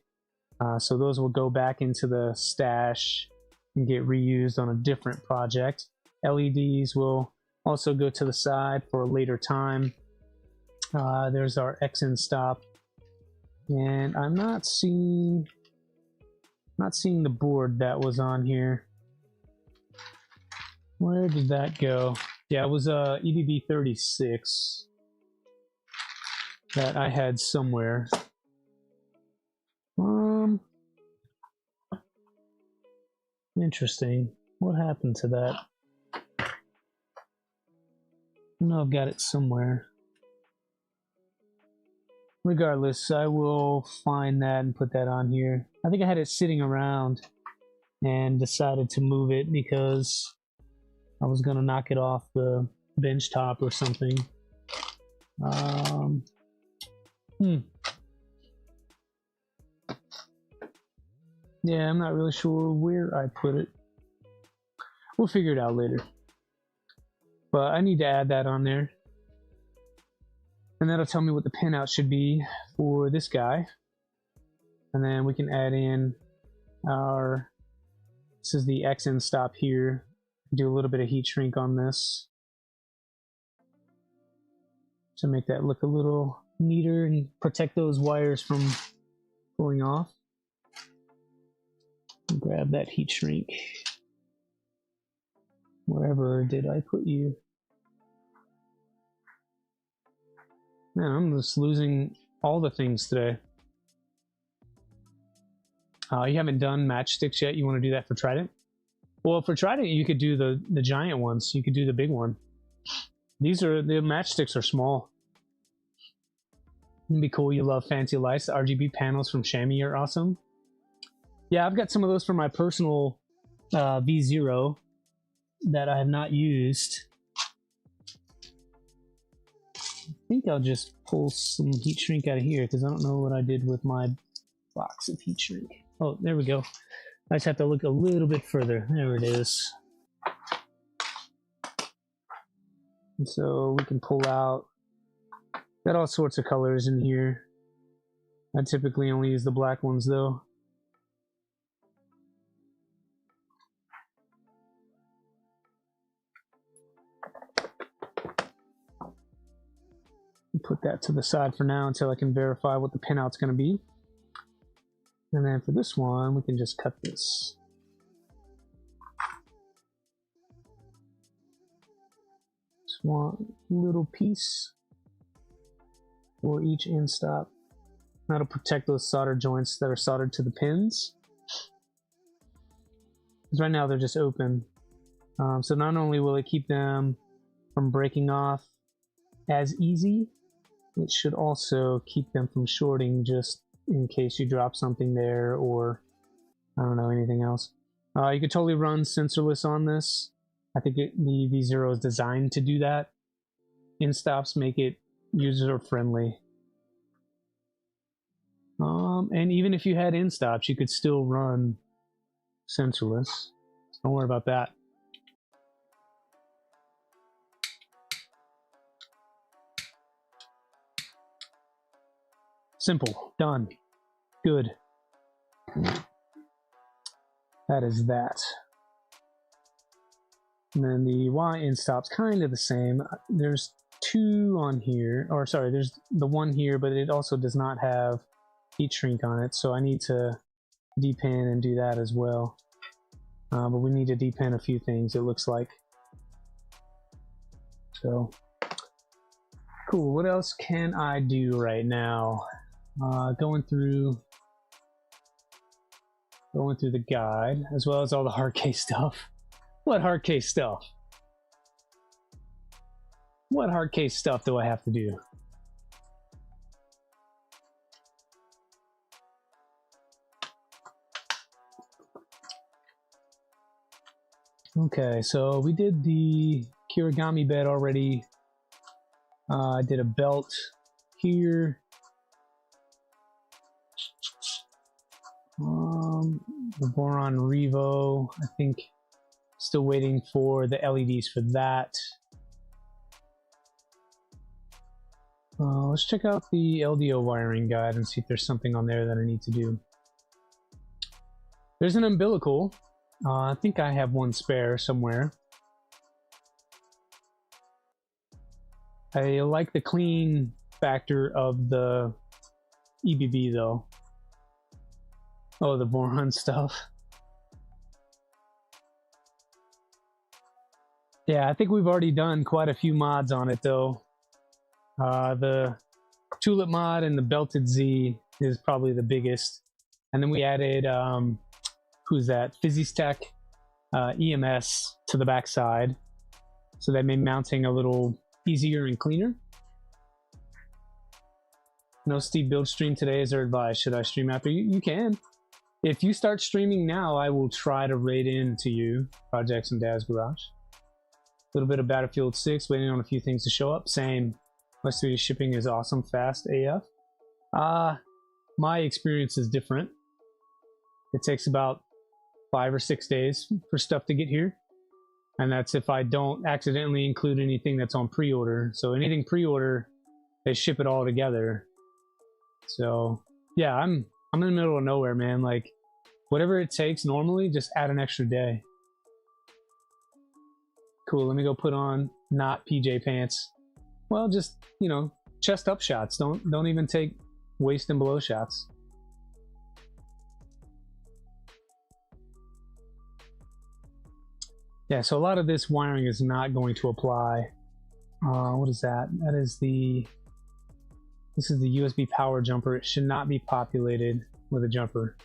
S1: So those will go back into the stash and get reused on a different project. LEDs will also go to the side for a later time. There's our X-end stop. And I'm not seeing the board that was on here. Where did that go? Yeah, it was EBB 36 that I had somewhere. Interesting. What happened to that? I know I've got it somewhere. Regardless, I will find that and put that on here. I think I had it sitting around and decided to move it because I was going to knock it off the bench top or something. Yeah, I'm not really sure where I put it. We'll figure it out later. But I need to add that on there. And that'll tell me what the pinout should be for this guy. And then we can add in our, this is the X-end stop here. Do a little bit of heat shrink on this to make that look a little neater and protect those wires from pulling off. Grab that heat shrink. Wherever did I put you? Man, I'm just losing all the things today. You haven't done matchsticks yet? You want to do that for Trident? Well, for Trident, you could do the giant ones. You could do the big one. These are, the matchsticks are small. It'd be cool. You love fancy lights. The RGB panels from Xiaomi are awesome. Yeah, I've got some of those for my personal V0 that I have not used. I think I'll just pull some heat shrink out of here because I don't know what I did with my box of heat shrink. Oh, there we go. I just have to look a little bit further. There it is. And so we can pull out, got all sorts of colors in here. I typically only use the black ones though. Put that to the side for now until I can verify what the pinout's going to be. And then for this one, we can just cut this. Just one little piece for each end stop. That'll protect those solder joints that are soldered to the pins. Because right now they're just open. So not only will it keep them from breaking off as easy, it should also keep them from shorting just in case you drop something there or I don't know, anything else. You could totally run sensorless on this. I think the V0 is designed to do that. In-stops make it user-friendly. And even if you had in-stops, you could still run sensorless. Don't worry about that. Simple. Done. Good. That is that. And then the Y in stop's kind of the same. There's two on here, or sorry, there's the one here, but it also does not have heat shrink on it, so I need to depin and do that as well. But we need to depin a few things, it looks like. So, cool. What else can I do right now? Going through the guide, as well as all the hard case stuff. What hard case stuff? What hard case stuff do I have to do? Okay, so we did the Kirigami bed already. I did a belt here. The Voron Revo, I think, still waiting for the LEDs for that. Let's check out the LDO wiring guide and see if there's something on there that I need to do. There's an umbilical. I think I have one spare somewhere. I like the clean factor of the EBB though. Oh, the Voron stuff. Yeah, I think we've already done quite a few mods on it though. The Tulip mod and the Belted Z is probably the biggest. And then we added, who's that? PhysiStack EMS to the backside. So that made mounting a little easier and cleaner. No Steve build stream today, is there advice? Should I stream after you? You can. If you start streaming now, I will try to raid into you. Projects and Dad's Garage. A little bit of Battlefield 6, waiting on a few things to show up. Same. West 3 shipping is awesome, fast AF. My experience is different. It takes about 5 or 6 days for stuff to get here. And that's if I don't accidentally include anything that's on pre-order. So anything pre-order, they ship it all together. So yeah, I'm in the middle of nowhere, man. Like whatever it takes normally, just add an extra day. Cool, let me go put on not PJ pants. Well, just, you know, chest up shots. Don't even take waist and below shots. Yeah, so a lot of this wiring is not going to apply. What is that? That is the This is the USB power jumper. It should not be populated with a jumper.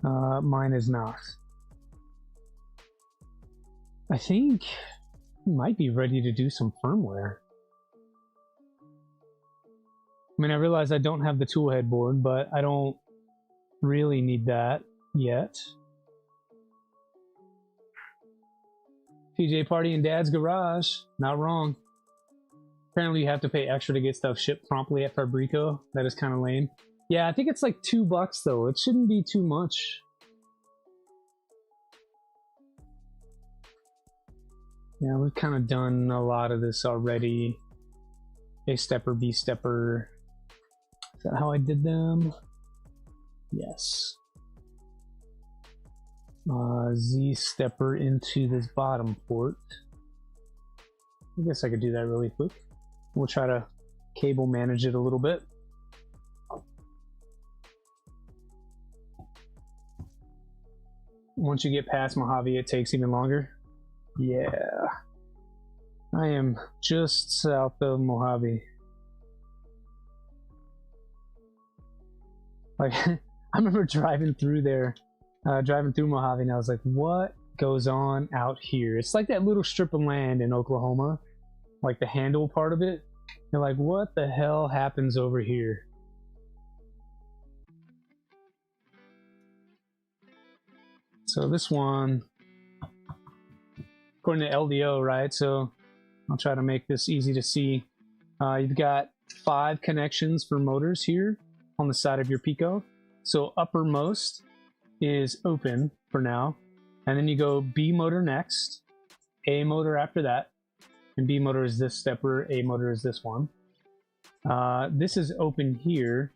S1: Mine is not. I think we might be ready to do some firmware. I mean, I realize I don't have the tool headboard, but I don't really need that yet. PJ party in Dad's garage. Not wrong. Apparently you have to pay extra to get stuff shipped promptly at Fabrico. That is kind of lame. Yeah, I think it's like $2 though. It shouldn't be too much. Yeah, we've kind of done a lot of this already. A stepper, B stepper. Is that how I did them? Yes. Z stepper into this bottom port. I guess I could do that really quick. We'll try to cable manage it a little bit. Once you get past Mojave, it takes even longer. Yeah. I am just south of Mojave. Like, I remember driving through there, driving through Mojave, and I was like, what goes on out here? It's like that little strip of land in Oklahoma, like the handle part of it. You're like, what the hell happens over here? So this one, according to LDO, right? So I'll try to make this easy to see. You've got 5 connections for motors here on the side of your Pico. So uppermost is open for now. And then you go B motor next, A motor after that. And B motor is this stepper, A motor is this one. This is open here.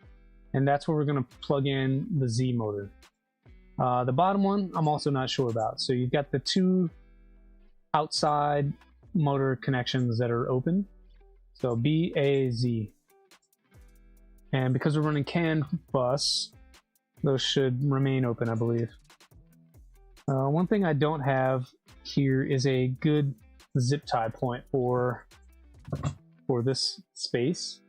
S1: And that's where we're going to plug in the Z motor. The bottom one, I'm also not sure about. So you've got the 2 outside motor connections that are open. So B, A, Z. And because we're running CAN bus, those should remain open, I believe. One thing I don't have here is a good zip tie point for this space.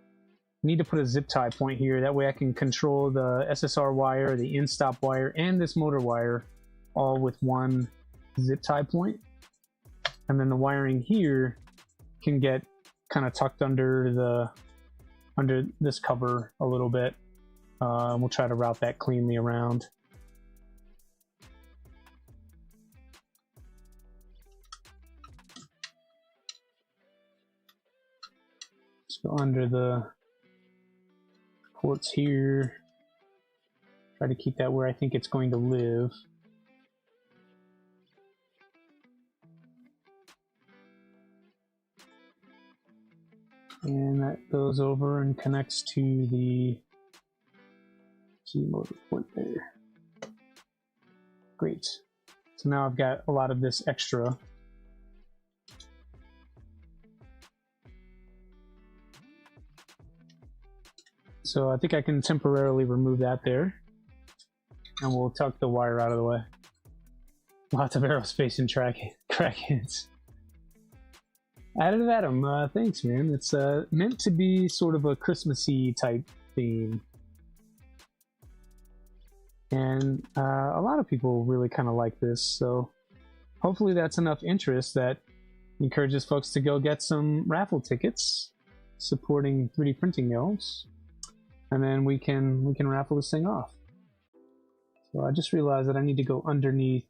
S1: I need to put a zip tie point here. That way I can control the SSR wire, the in-stop wire, and this motor wire all with one zip tie point. And then the wiring here can get kind of tucked under this cover a little bit. We'll try to route that cleanly around. So under the ports here, try to keep that where I think it's going to live. And that goes over and connects to the G motor port there. Great. So now I've got a lot of this extra. So I think I can temporarily remove that there. And we'll tuck the wire out of the way. Lots of aerospace and crackheads. Additive Atom, thanks, man. It's meant to be sort of a Christmassy type theme. And a lot of people really kind of like this, so hopefully that's enough interest that encourages folks to go get some raffle tickets supporting 3D printing elves, and then we can raffle this thing off. So I just realized that I need to go underneath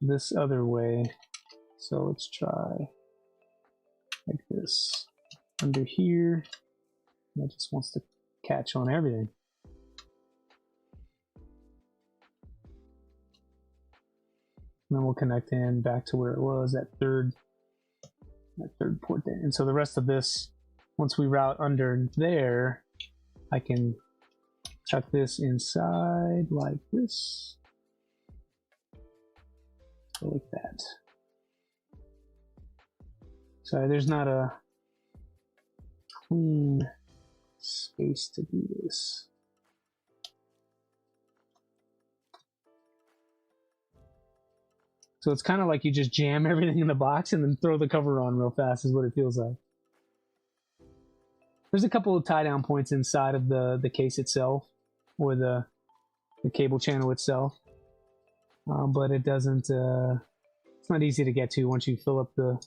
S1: this other way, so let's try like this. Under here, that just wants to catch on everything. And then we'll connect in back to where it was, that third port there. And so the rest of this, once we route under there, I can tuck this inside like this. So like that. Sorry, there's not a clean space to do this. So it's kind of like you just jam everything in the box and then throw the cover on real fast is what it feels like. There's a couple of tie down points inside of the case itself, or the cable channel itself, but it doesn't. It's not easy to get to once you fill up the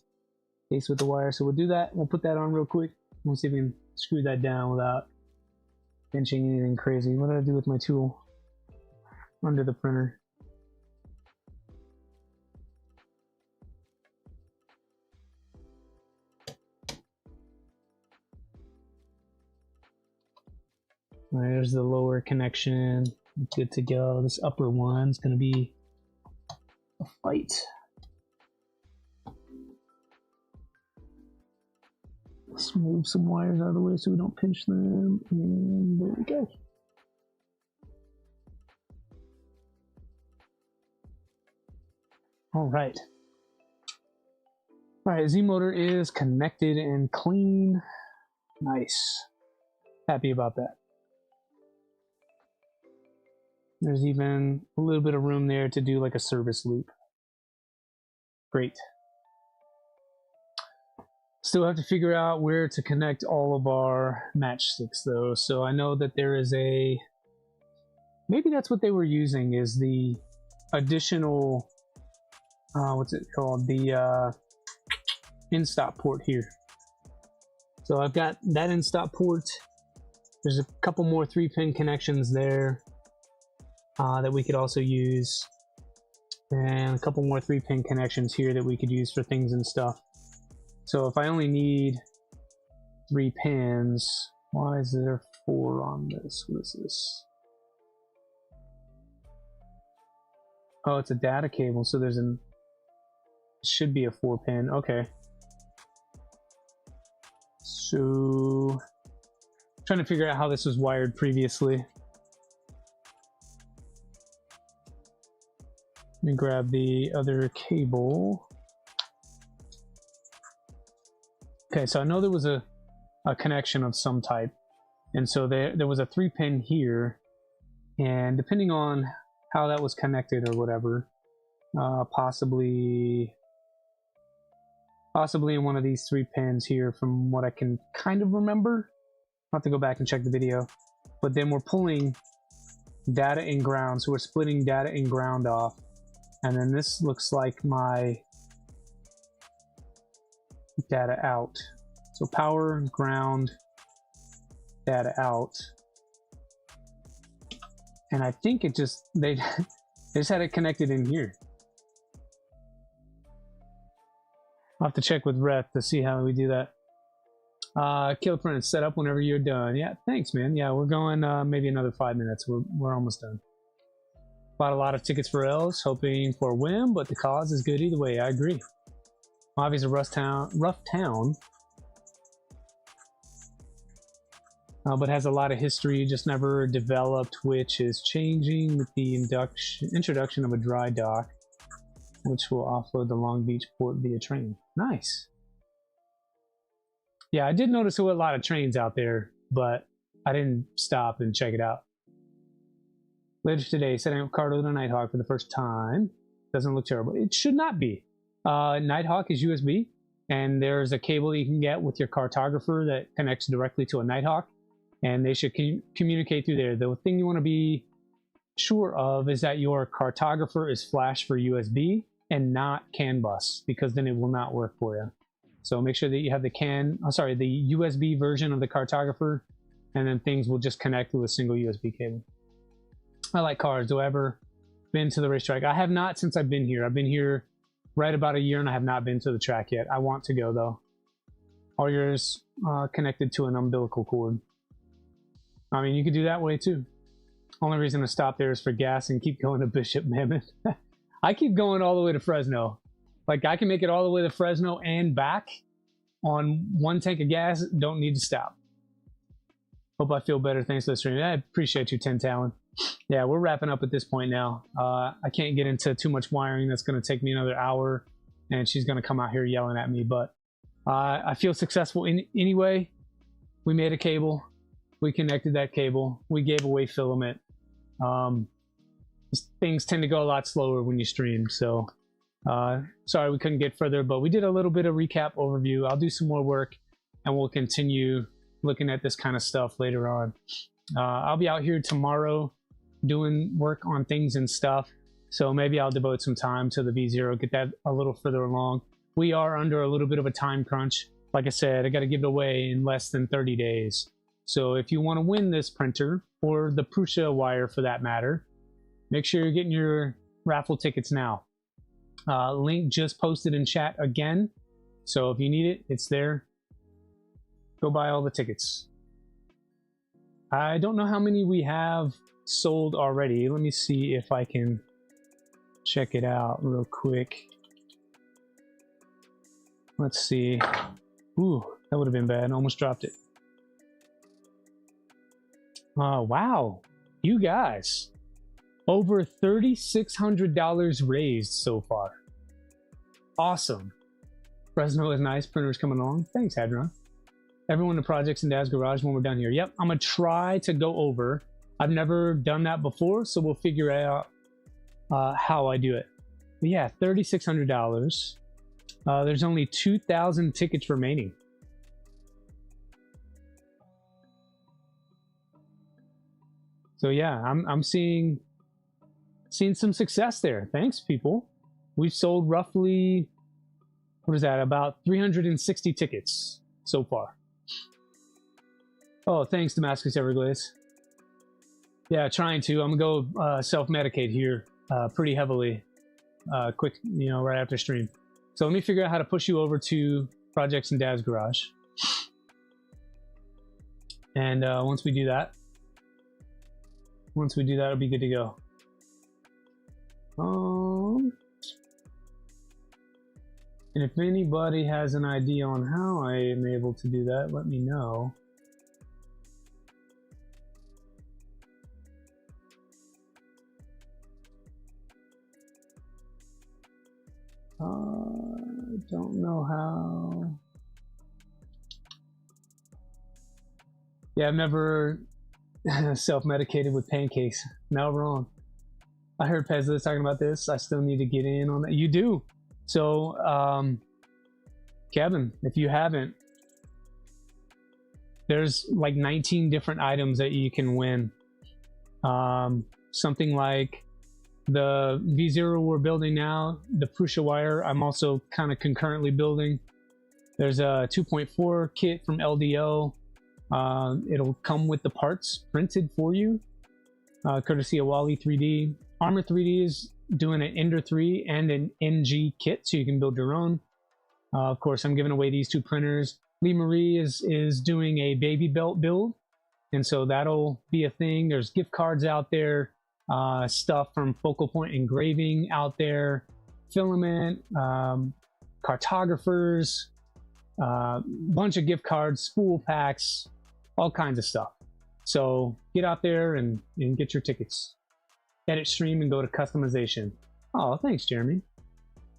S1: case with the wire. So we'll do that. We'll put that on real quick. We'll see if we can screw that down without pinching anything crazy. What did I do with my tool under the printer? All right, there's the lower connection. Good to go. This upper one's going to be a fight. Let's move some wires out of the way so we don't pinch them. And there we go. All right. All right, Z motor is connected and clean. Nice. Happy about that. There's even a little bit of room there to do like a service loop. Great. Still have to figure out where to connect all of our matchsticks though. So I know that there is a, maybe that's what they were using, is the additional, what's it called? The in-stop port here. So I've got that in-stop port. There's a couple more 3-pin connections there that we could also use. And a couple more 3-pin connections here that we could use for things and stuff. So if I only need 3 pins, why is there 4 on this? What is this? Oh, it's a data cable, so there's an, it should be a 4-pin. Okay. So, trying to figure out how this was wired previously. Let me grab the other cable. Okay, so I know there was a connection of some type, and so there was a 3-pin here, and depending on how that was connected or whatever, possibly in one of these 3 pins here, from what I can kind of remember. I'll have to go back and check the video. But then we're pulling data and ground, so we're splitting data and ground off, and then this looks like my data out. So power, ground, data out. And I think it just, they just had it connected in here. I'll have to check with Reth to see how we do that. Kill print set up whenever you're done. Yeah, thanks, man. Yeah, we're going maybe another 5 minutes. We're almost done. Bought a lot of tickets for L's, hoping for a win, but the cause is good either way. I agree. Mojave is a rough town, but has a lot of history, just never developed, which is changing with the introduction of a dry dock, which will offload the Long Beach port via train. Nice. Yeah, I did notice there were a lot of trains out there, but I didn't stop and check it out. Later today, setting up Cardo to Nighthawk for the first time. Doesn't look terrible. It should not be. Nighthawk is USB, and there's a cable you can get with your cartographer that connects directly to a Nighthawk, and they should communicate through there. The thing you want to be sure of is that your cartographer is flash for USB and not CAN bus, because then it will not work for you. So make sure that you have the the USB version of the cartographer, and then things will just connect with a single USB cable. I like cars. Do I ever been to the racetrack? I have not since I've been here. I've been here right about a year, and I have not been to the track yet. I want to go though. All yours connected to an umbilical cord. I mean, you could do that way too. Only reason to stop there is for gas and keep going to Bishop Mammoth. I keep going all the way to Fresno. Like, I can make it all the way to Fresno and back on 1 tank of gas. Don't need to stop. Hope I feel better thanks to the stream. I appreciate you, 10 Talon. Yeah, we're wrapping up at this point now. I can't get into too much wiring. That's going to take me another hour, and she's going to come out here yelling at me. But I feel successful anyway. We made a cable. We connected that cable. We gave away filament. Things tend to go a lot slower when you stream, so sorry we couldn't get further, but we did a little bit of recap overview. I'll do some more work, and we'll continue looking at this kind of stuff later on. I'll be out here tomorrow doing work on things and stuff, so maybe I'll devote some time to the V0, get that a little further along. We are under a little bit of a time crunch. Like I said, I got to give it away in less than 30 days. So if you want to win this printer, or the Prusa wire for that matter, make sure you're getting your raffle tickets now. Link just posted in chat again, so if you need it, it's there. Go buy all the tickets. I don't know how many we have sold already. Let me see if I can check it out real quick. Let's see. Ooh, that would have been bad. Almost dropped it. Wow. You guys. Over $3,600 raised so far. Awesome. Fresno is nice. Printer's coming along. Thanks, Hadron. Everyone in Projects in Dad's Garage when we're down here. Yep, I'm going to try to go over. I've never done that before, so we'll figure out how I do it. But yeah, $3,600. There's only 2,000 tickets remaining. So yeah, I'm seeing some success there. Thanks, people. We've sold roughly, what is that, about 360 tickets so far. Oh, thanks, Damascus Everglades. Yeah, trying to. I'm gonna go self-medicate here pretty heavily, quick, you know, right after stream. So let me figure out how to push you over to Projects in Dad's Garage. And once we do that, it'll be good to go. And if anybody has an idea on how I am able to do that, let me know. I don't know how. Yeah, I've never self-medicated with pancakes. Now wrong. I heard Pezla's talking about this. I still need to get in on that. You do. So, Kevin, if you haven't, there's like 19 different items that you can win. Something like the V0 we're building now, the Prusa wire, I'm also kind of concurrently building. There's a 2.4 kit from LDO. It'll come with the parts printed for you, courtesy of Wally 3D. Armor 3D is doing an Ender 3 and an NG kit, so you can build your own. Of course, I'm giving away these two printers. Lee Marie is doing a baby belt build, and so that'll be a thing. There's gift cards out there, stuff from Focal Point Engraving out there, filament, cartographers, bunch of gift cards, spool packs, all kinds of stuff. So get out there and get your tickets. Edit stream and go to customization. Oh, thanks, Jeremy.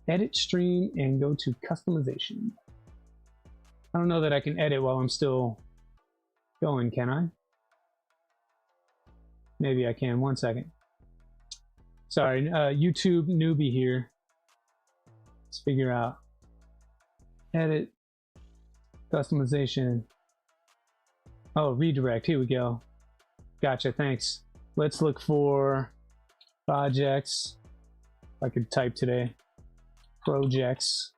S1: Edit stream and go to customization. I don't know that I can edit while I'm still going, can I? Maybe I can. 1 second. Sorry, YouTube newbie here. Let's figure out. Edit. Customization. Oh, redirect. Here we go. Gotcha, thanks. Let's look for projects. If I could type today. Projects.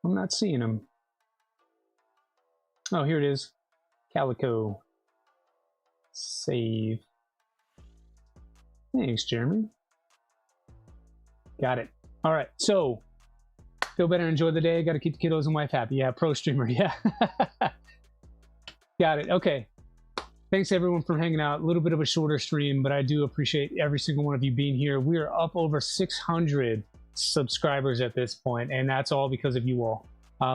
S1: I'm not seeing them. Oh, here it is. Calico. Save. Thanks, Jeremy. Got it. All right, so feel better, enjoy the day. Got to keep the kiddos and wife happy. Yeah, pro streamer. Yeah. Got it. Okay. Thanks everyone for hanging out. A little bit of a shorter stream, but I do appreciate every single one of you being here. We are up over 600 subscribers at this point, and that's all because of you all.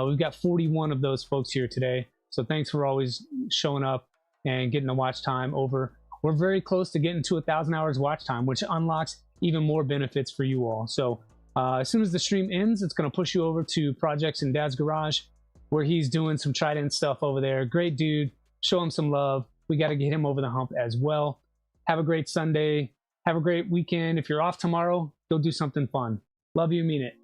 S1: We've got 41 of those folks here today, so thanks for always showing up and getting the watch time over. We're very close to getting to 1,000 hours watch time, which unlocks even more benefits for you all. So as soon as the stream ends, it's going to push you over to Projects in Dad's Garage, where he's doing some Trident stuff over there. Great dude. Show him some love. We got to get him over the hump as well. Have a great Sunday. Have a great weekend. If you're off tomorrow, go do something fun. Love you, mean it.